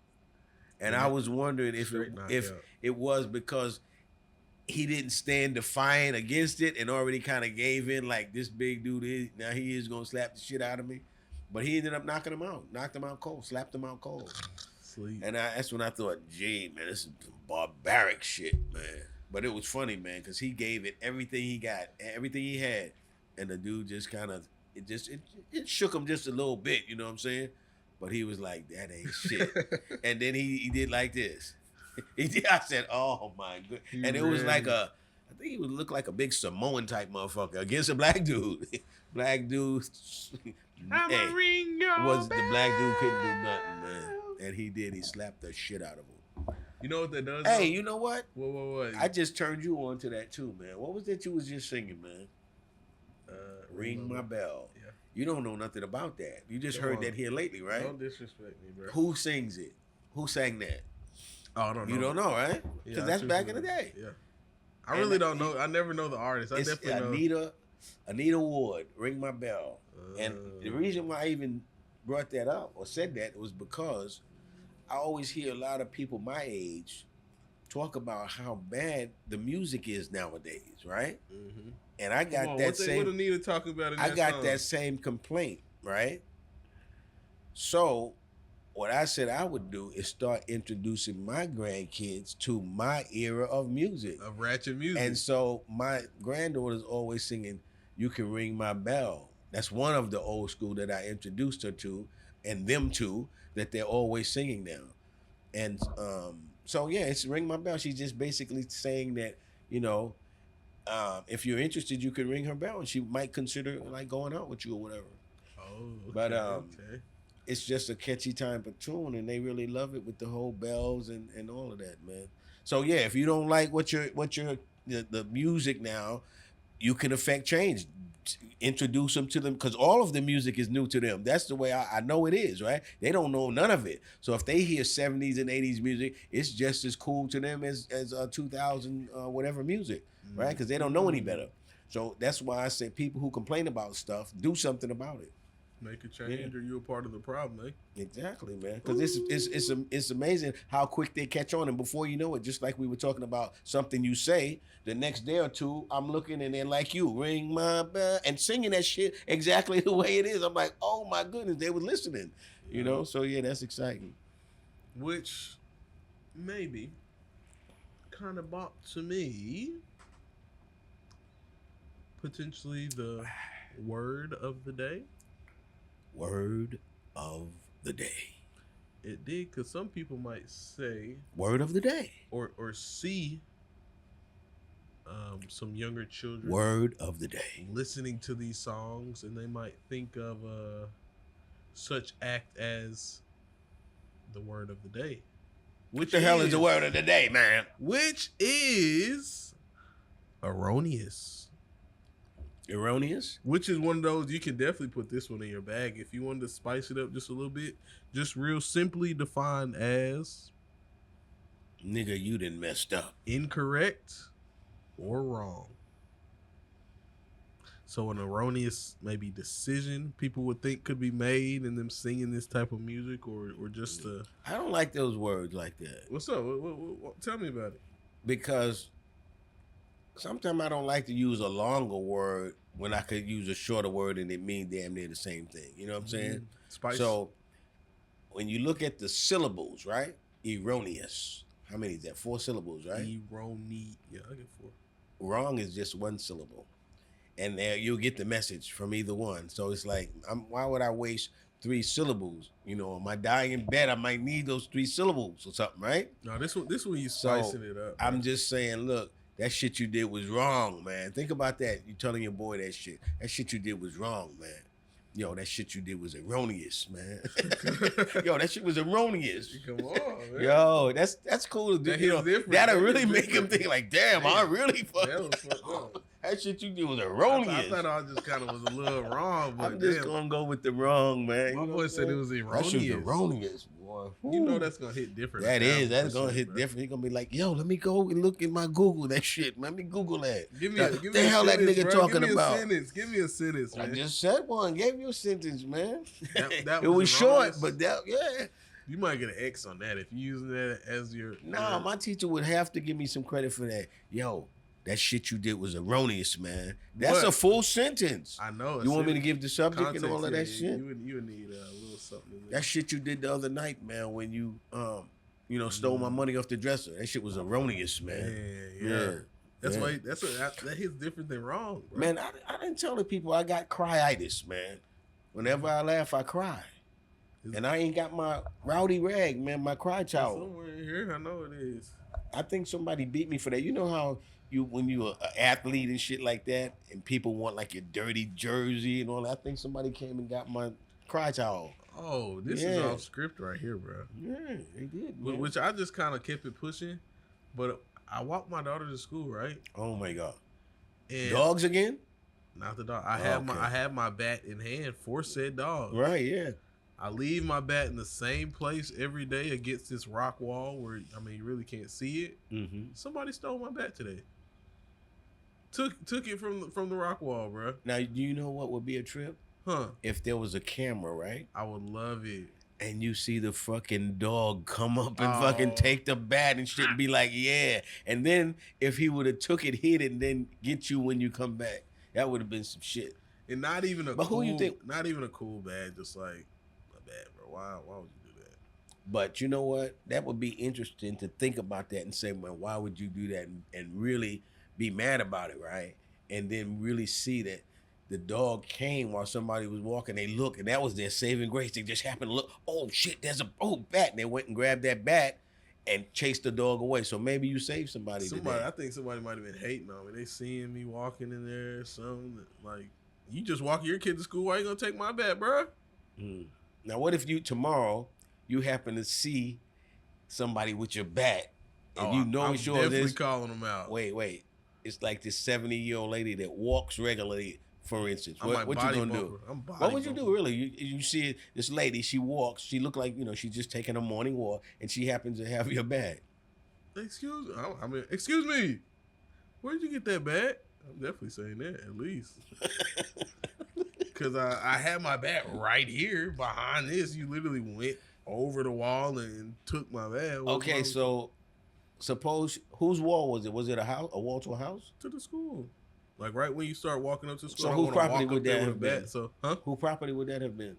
And I was wondering if it was because he didn't stand defiant against it and already kind of gave in like this big dude is, now he is going to slap the shit out of me. But he ended up knocking him out. Knocked him out cold. Slapped him out cold. Sleep. And that's when I thought, gee, man, this is barbaric shit, man. But it was funny, man, because he gave it everything he got, everything he had, and the dude just kind of, it shook him just a little bit, you know what I'm saying? But he was like, that ain't shit. And then he did like this. He did. I said, oh my good. And it was like I think he would look like a big Samoan type motherfucker against a black dude. Black dude. I'm a Ringo. The black dude couldn't do nothing, man. And he did. He slapped the shit out of him. You know what that does? Hey, you know what? What? I just turned you on to that too, man. What was that you was just singing, man? Ring my bell. Yeah. You don't know nothing about that. You just heard that here lately, right? Don't disrespect me, bro. Who sings it? Who sang that? Oh, I don't know. You don't know, right? Because that's back in the day. Yeah. I really don't know. I never know the artist. I definitely know. Anita Ward, Ring My Bell. And the reason why I even brought that up or said that was because I always hear a lot of people my age talk about how bad the music is nowadays, right? Mm-hmm. And I got that same. What Anita talking about in that I got song? that same complaint, right? So, what I said I would do is start introducing my grandkids to my era of music, of ratchet music. And so my granddaughter's always singing, "You Can Ring My Bell." That's one of the old school that I introduced her to, and them to, that they're always singing now. And so yeah, it's Ring My Bell. She's just basically saying that, you know, if you're interested, you can ring her bell, and she might consider like going out with you or whatever. Oh, okay, but okay. It's just a catchy type of tune, and they really love it with the whole bells and all of that, man. So yeah, if you don't like the music now, you can affect change. Introduce them to them, because all of the music is new to them. That's the way I know it is, right? They don't know none of it. So if they hear 70s and 80s music, it's just as cool to them as 2000 whatever music, right? Because they don't know any better. So that's why I say people who complain about stuff, do something about it. Make a change, or you're a part of the problem, eh? Exactly, man. Because it's amazing how quick they catch on, and before you know it, just like we were talking about something you say, the next day or two, I'm looking and they're like you, ring my bell, and singing that shit exactly the way it is. I'm like, oh my goodness, they were listening, you know. So yeah, that's exciting. Which maybe kind of bought to me potentially the word of the day. Word of the day. It did, because some people might say word of the day or see some younger children word of the day listening to these songs, and they might think of such act as the word of the day. What the hell is the word of the day, man? Which is erroneous. Erroneous? Which is one of those, you can definitely put this one in your bag if you wanted to spice it up just a little bit. Just real simply defined as... Nigga, you done messed up. Incorrect or wrong. So an erroneous maybe decision people would think could be made in them singing this type of music, or just I don't like those words like that. What's up? What, tell me about it. Because sometimes I don't like to use a longer word when I could use a shorter word and it mean damn near the same thing. You know what I'm saying? Spice. So when you look at the syllables, right? Erroneous. How many is that? 4 syllables, right? Erroneous. Yeah, I get 4. Wrong is just 1 syllable. And there you'll get the message from either one. So it's like, why would I waste 3 syllables? You know, on my dying bed, I might need those 3 syllables or something, right? No, this one you spicing it up. I'm just saying, look, that shit you did was wrong, man. Think about that. You telling your boy that shit. That shit you did was wrong, man. Yo, that shit you did was erroneous, man. Yo, that shit was erroneous. Come on, man. Yo, that's cool to do. You know, that'll really make him think like, damn, I really fucked up. That shit you did was erroneous. I thought I just kind of was a little wrong, but I'm just gonna go with the wrong, man. My boy said it was erroneous. That shit was erroneous, boy. You know that's gonna hit different. That's gonna hit different. He's gonna be like, yo, let me go and look in my Google that shit. Let me Google that. Give me a the hell that nigga talking about? Give me a sentence, man. I just said one. Gave you a sentence, man. That it was short, but yeah. You might get an X on that if you using that as your. Nah, my teacher would have to give me some credit for that. Yo, that shit you did was erroneous, man. That's a full sentence. I know. You want me to give the subject context, and all of that shit? You would need a little something. That shit you did the other night, man, when you stole my money off the dresser. That shit was erroneous, man. Yeah. That's why that hits different than wrong, bro. Man, I didn't tell the people I got cryitis, man. Whenever I laugh, I cry. And I ain't got my rowdy rag, man, my cry towel. Somewhere in here, I know it is. I think somebody beat me for that. You know how when you're an athlete and shit like that, and people want like your dirty jersey and all that. I think somebody came and got my cry towel. Oh, this is off script right here, bro. Yeah, they did, man. Which I just kind of kept it pushing, but I walked my daughter to school, right? Oh my God. And dogs again? Not the dog. I have my bat in hand for said dog. Right, yeah. I leave my bat in the same place every day against this rock wall where you really can't see it. Mm-hmm. Somebody stole my bat today. Took it from the rock wall, bro. Now, do you know what would be a trip? Huh? If there was a camera, right? I would love it. And you see the fucking dog come up and fucking take the bat and shit and be like, yeah. And then if he would have took it, hit it, and then get you when you come back, that would have been some shit. And not even a but cool, who you think? Not even a cool bat, just like a bat, bro. Why would you do that? But you know what? That would be interesting to think about that and say, man, why would you do that? And really be mad about it, right? And then really see that the dog came while somebody was walking. They look, and that was their saving grace. They just happened to look. Oh shit, there's a bat. And they went and grabbed that bat and chased the dog away. So maybe you saved somebody. I think somebody might have been hating on me. They seeing me walking in there or something. Like, you just walk your kid to school. Why you gonna take my bat, bro? Now, what if tomorrow you happen to see somebody with your bat and you know it's yours? I'm definitely calling them out. Wait. It's like this 70-year-old lady that walks regularly, for instance. What you gonna do? What would you do, really? You see this lady, she walks, she look like, she's just taking a morning walk, and she happens to have your bat. Excuse me. Where'd you get that bat? I'm definitely saying that, at least. Because I had my bat right here behind this. You literally went over the wall and took my bat. Okay, so suppose, whose wall was it? Was it a wall to a house? To the school. Like right when you start walking up to school. So whose property would that have been? Huh? Whose property would that have been?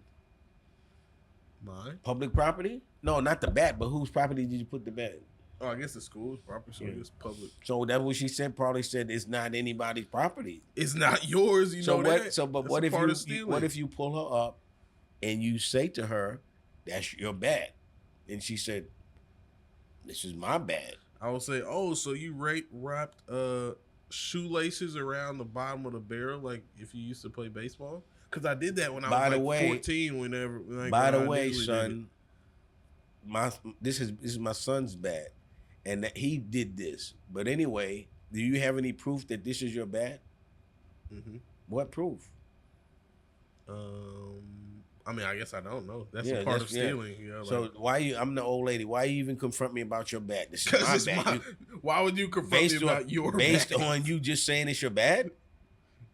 Mine. Public property? No, not the bat, but whose property did you put the bat in? Oh, I guess the school's property, so it's public. So that's what she said. Probably said it's not anybody's property. It's not yours. You know that. So, but what if you pull her up and you say to her, "That's your bat," and she said, "This is my bat." I would say, "Oh, so you wrapped shoelaces around the bottom of the barrel, like if you used to play baseball?" Because I did that when I was like 14. Whenever. By the way, son, this is my son's bat. And that he did this. But anyway, do you have any proof that this is your bat? Mm-hmm. What proof? I mean, I guess I don't know. That's a part of stealing. Yeah. So why I'm the old lady. Why you even confront me about your bat? This is my bat. Why would you confront me about your bat? Based on you just saying it's your bat?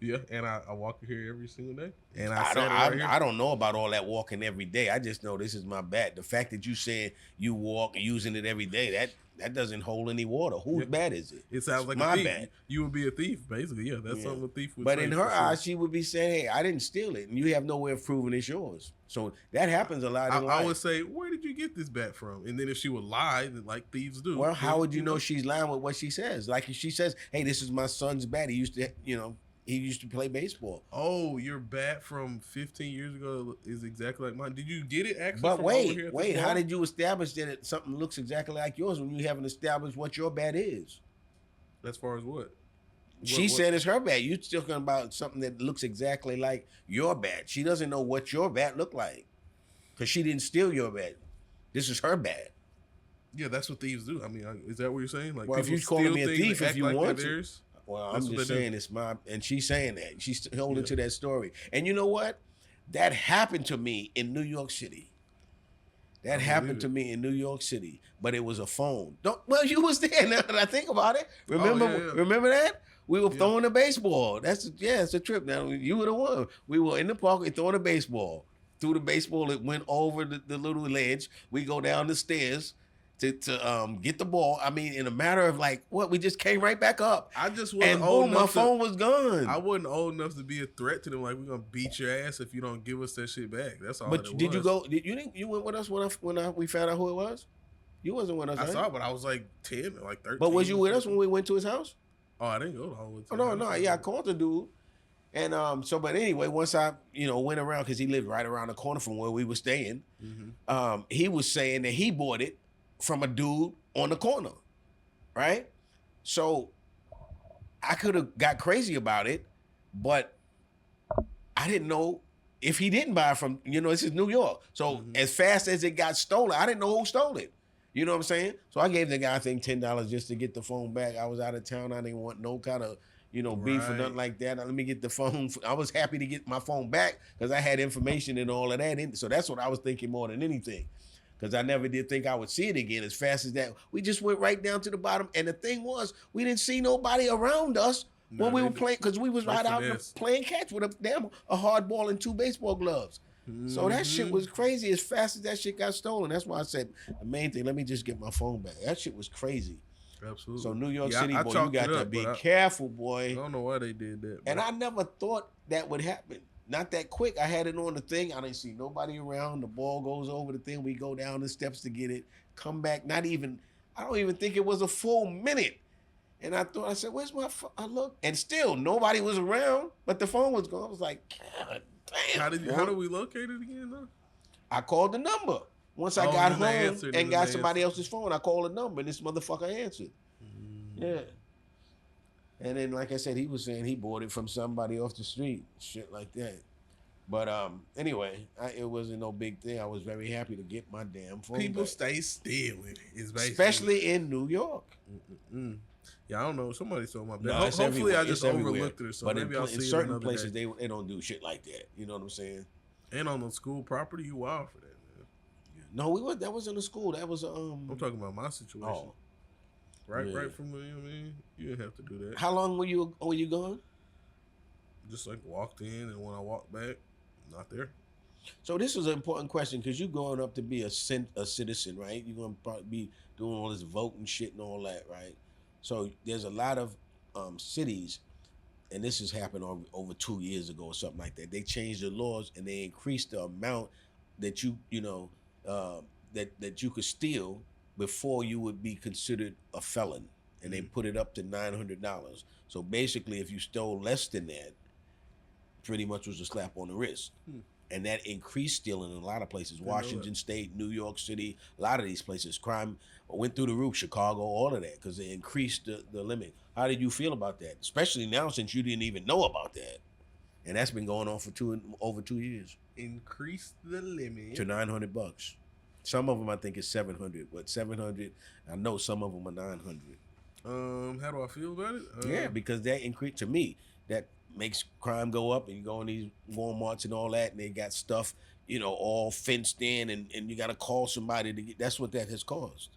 Yeah, and I walk here every single day. And I don't know about all that walking every day. I just know this is my bat. The fact that you saying you walk using it every day, that doesn't hold any water. Whose bat is it? It sounds like my a thief. bat. You would be a thief, basically. Yeah, that's something a thief would But say. in her eyes, she would be saying, "Hey, I didn't steal it," and you have no way of proving it's yours. So that happens a lot in life. I would say, "Where did you get this bat from?" And then if she would lie, like thieves do. Well, how would you know she's lying with what she says? Like if she says, "Hey, this is my son's bat. He used to, he used to play baseball." Oh, your bat from 15 years ago is exactly like mine. Did you get it actually? But from over here at wait, the how mall? did you establish that something looks exactly like yours when you haven't established what your bat is? As far as what? She said it's her bat. You're talking about something that looks exactly like your bat. She doesn't know what your bat looked like because she didn't steal your bat. This is her bat. Yeah, that's what thieves do. I mean, is that what you're saying? Like, well, if people you're calling steal me a things thief, and if act you like want they're to. theirs? Well, That's I'm what just they do. saying it's my, and she's saying that. She's holding to that story. And you know what? That happened to me in New York City. That happened to me in New York City, but it was a phone. Well, you was there now that I think about it. Remember that? We were throwing a baseball. It's a trip. Now, you were the one. We were in the park and throwing a baseball. Threw the baseball, it went over the little ledge. We go down the stairs to get the ball. I mean, in a matter of we just came right back up. I just wasn't and old boom, my enough phone was gone. I wasn't old enough to be a threat to them. Like, we're gonna beat your ass if you don't give us that shit back. That's all. But that did was. you go? You went with us when we found out who it was? You wasn't with us. I right? saw it, but I was like 10, like 13. But was you with us when we went to his house? Oh, I didn't go the whole way. No. Yeah, I called the dude. And but anyway, once I went around because he lived right around the corner from where we were staying, he was saying that he bought it from a dude on the corner, right? So I could have got crazy about it, but I didn't know if he didn't buy it from this is New York. So as fast as it got stolen, I didn't know who stole it. You know what I'm saying? So I gave the guy I think $10 just to get the phone back. I was out of town. I didn't want no kind of beef or nothing like that. Let me get the phone. I was happy to get my phone back because I had information and all of that. So that's what I was thinking more than anything, because I never did think I would see it again as fast as that. We just went right down to the bottom. And the thing was, we didn't see nobody around us when we were playing, because we was right out playing catch with a hard ball and 2 baseball gloves. So that shit was crazy as fast as that shit got stolen. That's why I said the main thing, let me just get my phone back. That shit was crazy. Absolutely. So New York City, boy, you got to be careful, boy. I don't know why they did that. And I never thought that would happen. Not that quick. I had it on the thing. I didn't see nobody around. The ball goes over the thing. We go down the steps to get it. Come back. I don't even think it was a full minute. And I said, where's my phone? I looked. And still, nobody was around, but the phone was gone. I was like, God damn. How did we locate it again, though? I called the number. Once I got home and got somebody else's phone, I called the number, and this motherfucker answered. Yeah. And then, like I said, he was saying he bought it from somebody off the street, shit like that. But anyway, it wasn't no big thing. I was very happy to get my damn phone People back. stay stealing, especially in New York. Yeah, I don't know. Somebody stole my bag. No, Hopefully, I just overlooked it or something. But maybe I'll see in it certain another places, day. they don't do shit like that. You know what I'm saying? And on the school property, you wild for that, man. No, that wasn't a school. That was I'm talking about my situation. Oh. Right from the, you know what I mean? You didn't have to do that. How long were you gone? Just like walked in, and when I walked back, not there. So this is an important question because you're going up to be a citizen, right? You're going to probably be doing all this voting shit and all that, right? So there's a lot of cities, and this has happened over 2 years ago or something like that. They changed the laws and they increased the amount that that you could steal before you would be considered a felon, and they put it up to $900. So basically, if you stole less than that, pretty much was a slap on the wrist. And that increased stealing in a lot of places. Washington State, New York City, a lot of these places. Crime went through the roof, Chicago, all of that, because they increased the limit. How did you feel about that? Especially now since you didn't even know about that. And that's been going on for over 2 years. Increase the limit to $900. Some of them I think is 700, but 700, I know some of them are 900. How do I feel about it? Yeah, because that increase, to me, that makes crime go up, and you go in these Walmarts and all that, and they got stuff, all fenced in, and you got to call somebody to get. That's what that has caused.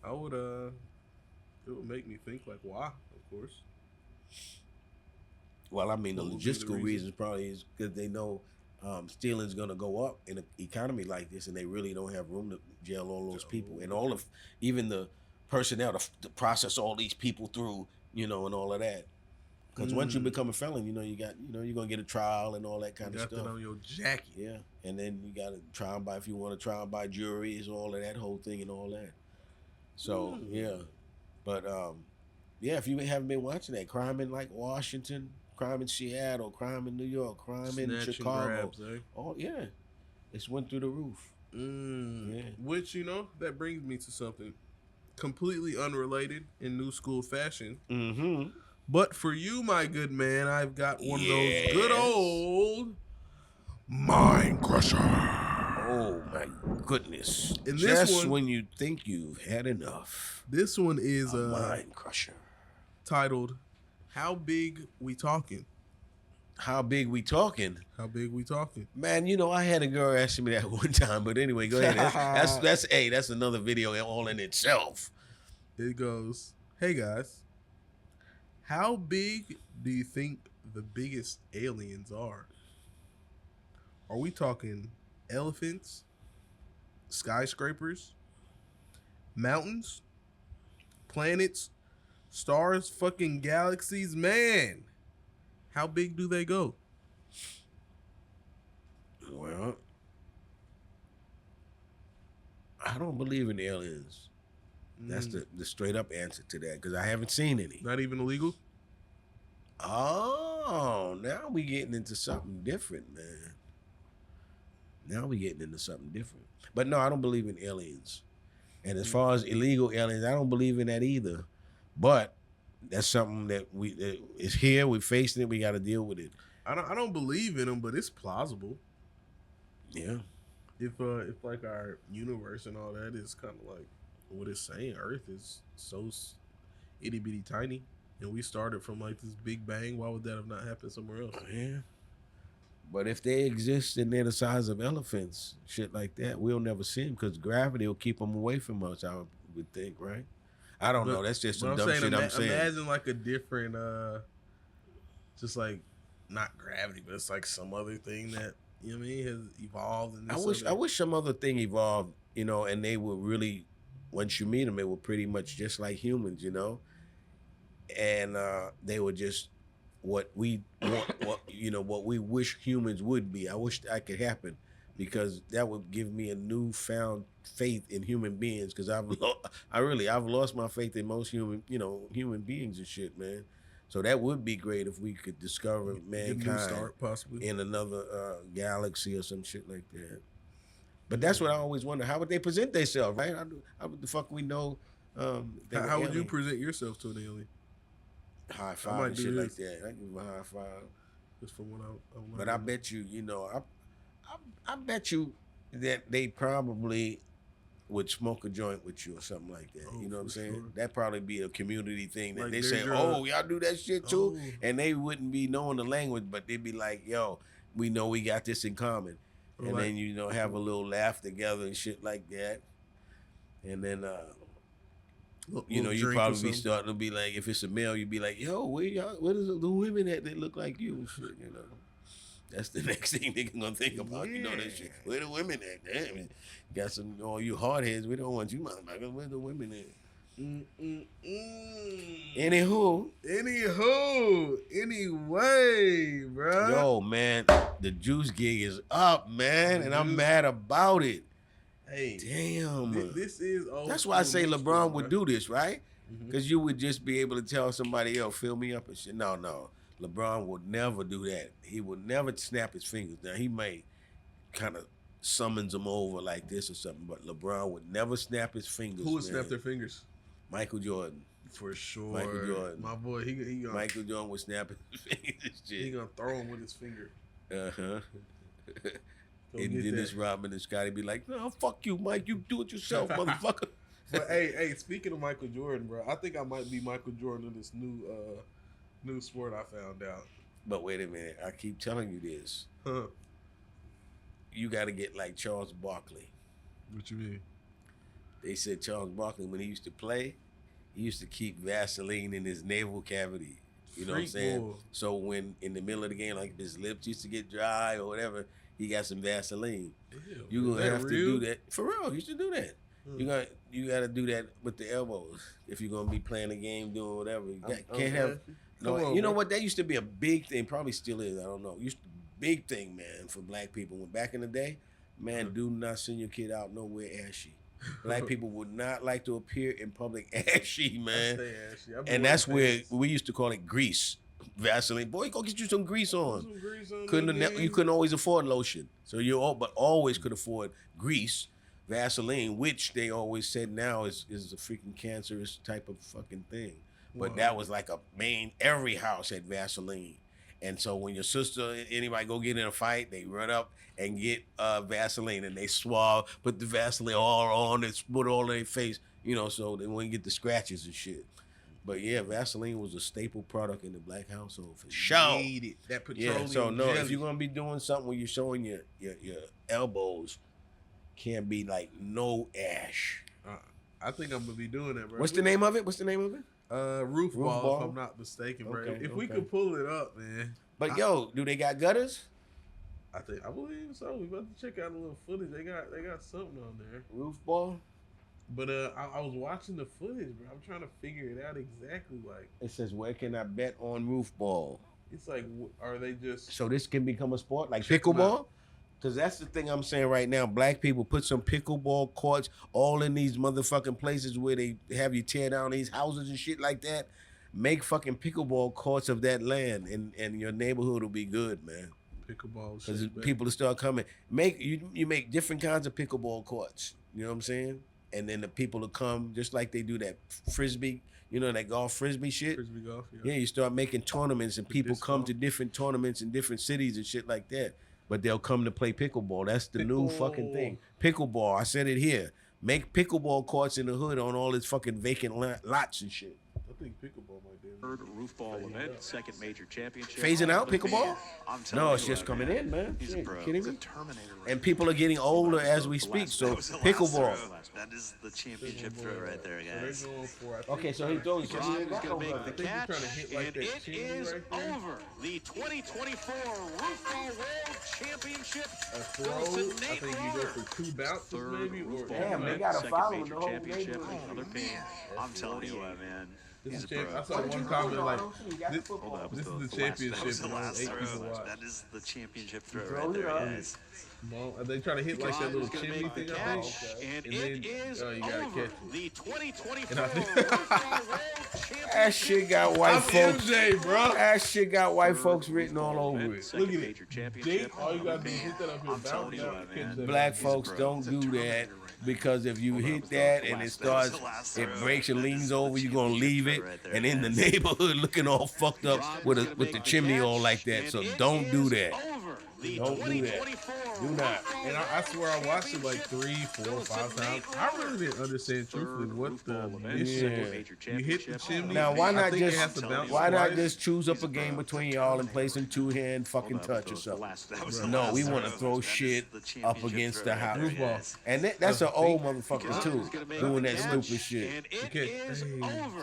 I would it would make me think like, why? Of course. Well, I mean, the logistical reasons probably is because they know stealing's gonna go up in an economy like this, and they really don't have room to jail all those people, and all of even the personnel to process all these people through, and all of that. Because once you become a felon, you got, you're gonna get a trial and all that kind of stuff. Got that on your jacket. Yeah, and then you got to trial by, if you want to trial by juries, all of that whole thing and all that. So yeah, but if you haven't been watching that, crime in like Washington, crime in Seattle, crime in New York, crime in Chicago, oh yeah, it's went through the roof. Yeah. Which that brings me to something completely unrelated in new school fashion. But for you, my good man, I've got one of those good old mind crusher. Oh my goodness! And Just this one, when you think you've had enough, this one is a mind crusher. Titled, "How Big We Talking?" How big we talking? How big we talking? Man, I had a girl asking me that one time. But anyway, go ahead. That's another video all in itself. It goes, "Hey guys. How big do you think the biggest aliens are? Are we talking elephants, skyscrapers, mountains, planets, stars, fucking galaxies? Man, how big do they go?" Well, I don't believe in aliens. That's the straight up answer to that, because I haven't seen any. Not even illegal? Oh, now we getting into something different, man. Now we getting into something different. But no, I don't believe in aliens. And as far as illegal aliens, I don't believe in that either. But that's something that is here. We're facing it. We got to deal with it. I don't believe in them, but it's plausible. Yeah. If like our universe and all that is kind of like what it's saying, Earth is so itty bitty tiny, and we started from like this big bang. Why would that have not happened somewhere else? Yeah. But if they exist and they're the size of elephants, shit like that, we'll never see them because gravity will keep them away from us, I would think, right? I don't know. That's just some dumb shit I'm saying. Imagine like a different, just like not gravity, but it's like some other thing that, has evolved. And I wish some other thing evolved, and they were really, once you meet them, they were pretty much just like humans, and they were just what we want, what we wish humans would be. I wish that could happen, because that would give me a newfound faith in human beings, because I've lost my faith in most human beings and shit, man. So that would be great if we could discover mankind in another galaxy or some shit like that. But that's what I always wonder. How would they present themselves, right? How the fuck we know? How would you present yourself to an alien? High five and shit like that. I give them a high five. Just from what I'm But I bet you, I bet you that they probably would smoke a joint with you or something like that. You know what I'm saying? Sure. That'd probably be a community thing that like they say, "Oh, y'all do that shit too," and they wouldn't be knowing the language, but they'd be like, "Yo, we know we got this in common," and then have a little laugh together and shit like that, and then you probably be starting to be like, if it's a male, you'd be like, "Yo, where y'all? What is the women that look like you and shit?" That's the next thing they're gonna think about. Yeah. That shit. Where the women at? Damn it. Got some all you hardheads. We don't want you motherfuckers. Where the women at? Anywho. Anyway, bro. Yo, man, the juice gig is up, man, and I'm mad about it. Hey, damn. This is old. That's why I say school, LeBron bro. would do this, right? Because you would just be able to tell somebody else, fill me up and shit. No. LeBron would never do that. He would never snap his fingers. Now, he may kind of summons them over like this or something, but LeBron would never snap his fingers. Who would snap their fingers? Michael Jordan. For sure. Michael Jordan. My boy, he gonna, Michael Jordan would snap his fingers and shit. He gonna throw him with his finger. Uh-huh. And Dennis Rodman and Scotty be like, no, fuck you, Mike. You do it yourself, motherfucker. But hey, speaking of Michael Jordan, bro, I think I might be Michael Jordan in this new sport I found out. But wait a minute. I keep telling you this. Huh. You got to get like Charles Barkley. What you mean? They said Charles Barkley, when he used to play, he used to keep Vaseline in his navel cavity. You know what I'm saying? Boy. So when in the middle of the game, like his lips used to get dry or whatever, he got some Vaseline. You're going to have to do that. For real, you should do that. You got to do that with the elbows if you're going to be playing a game, doing whatever. You can't have... No, you know what? That used to be a big thing. Probably still is. I don't know. Used to big thing, man, for black people. When back in the day, man, do not send your kid out nowhere ashy. Black people would not like to appear in public ashy, man. And that's where we used to call it grease. Vaseline. Boy, go get you some grease on. You couldn't always afford lotion. So but always could afford grease, Vaseline, which they always said now is a freaking cancerous type of fucking thing. But that was like every house had Vaseline. And so when your sister, anybody go get in a fight, they run up and get Vaseline and they swab, put the Vaseline all on it, put it all in their face, so they wouldn't get the scratches and shit. But yeah, Vaseline was a staple product in the black household for sure. That petroleum so no, jelly. if you're gonna be doing something where you're showing your elbows, can't be like no ash. I think I'm gonna be doing that, bro. What's the name of it? Roof ball, if I'm not mistaken, bro. Okay, if we could pull it up, man. But do they got gutters? I believe so. We about to check out a little footage. They got something on there. Roof ball? But I was watching the footage, bro. I'm trying to figure it out exactly. Like it says, where can I bet on roof ball? It's like, are they just so this can become a sport like pickleball? Because that's the thing I'm saying right now. Black people put some pickleball courts all in these motherfucking places where they have you tear down these houses and shit like that. Make fucking pickleball courts of that land, and your neighborhood will be good, man. Pickleball, because people will start coming. You make different kinds of pickleball courts. You know what I'm saying? And then the people will come just like they do that frisbee. That golf frisbee shit. Frisbee golf. Yeah, you start making tournaments, and people come to different tournaments in different cities and shit like that. But they'll come to play pickleball. That's the new fucking thing. Pickleball. I said it here. Make pickleball courts in the hood on all this fucking vacant lots and shit. I think pickleball might be. Third roof ball event, second major championship. Phasing out pickleball? No, it's just coming in, man. He's a pro. Kidding me? And people are getting older as we speak, so pickleball. That is the championship throw right there, guys. Okay, so he throws. He's going to make the catch, and it is over. The 2024 Roof Ball World Championship. A throw. I think you go for 2 bounces, maybe. Damn, they got to follow the whole championship. Another pin. I'm telling you what, man. This is I saw one comment like, this is the championship. That is the championship throw right there, guys. Are they trying to hit like that little chimney thing? And it is over. The 2024 That shit got white folks. MJ, bro. That shit got white folks written all over it. Look at it. All you gotta do is hit that up here. Black folks don't do that. Because if you hit that and it breaks and leans over, you're gonna leave it, and in the neighborhood looking all fucked up with the chimney all like that. So don't do that. Don't do that. Do not. And I swear I watched it like 3, 4, 5 times. I really didn't understand truthfully what the mission was. You hit the chimney. Now why not just choose up a game between y'all and play some 2-hand fucking touch or something? No, we want to throw shit up against the house. And that's an old motherfucker too, doing that stupid shit.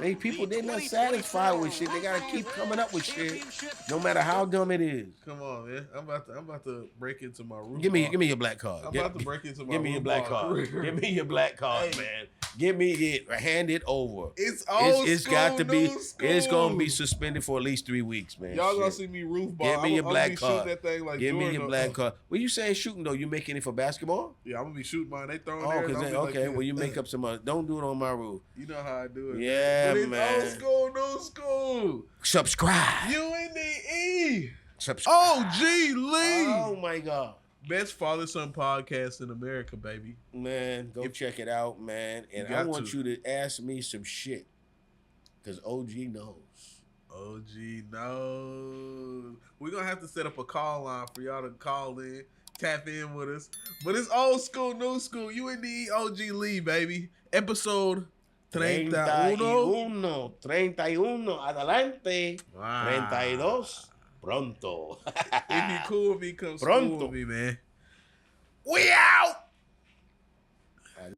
Hey, people, they're not satisfied with shit. They gotta keep coming up with shit, no matter how dumb it is. Come on, man. I'm about to break into my roof. Give me your black card. I'm about to break into my Give me your black card. Give me your black card, man. Give me it. Hand it over. It's old It's school, got to be. new It's gonna school. be suspended for at least 3 weeks, man. Y'all gonna Shit. see me roof ball. Give me your black be card. shooting that thing like Give Jordan. me your black card. When you saying shooting though, you making it for basketball? Yeah, I'm gonna be shooting mine. They throwing Oh, there. because Okay, okay. Well, you make up some. Don't do it on my roof. You know how I do it. Yeah, but it's man. old school, new school. Subscribe. UNDE. Subscribe. OG Lee. Oh my God. Best father-son podcast in America, baby. Man, go check it out, man. And I want you to ask me some shit. Because OG knows. OG knows. We're going to have to set up a call line for y'all to call in, tap in with us. But it's old school, new school. UNDE OG Lee, baby. Episode 31. 31. Adelante. Wow. 32. Pronto. It'd be cool if he comes Pronto. school with me, man. We out.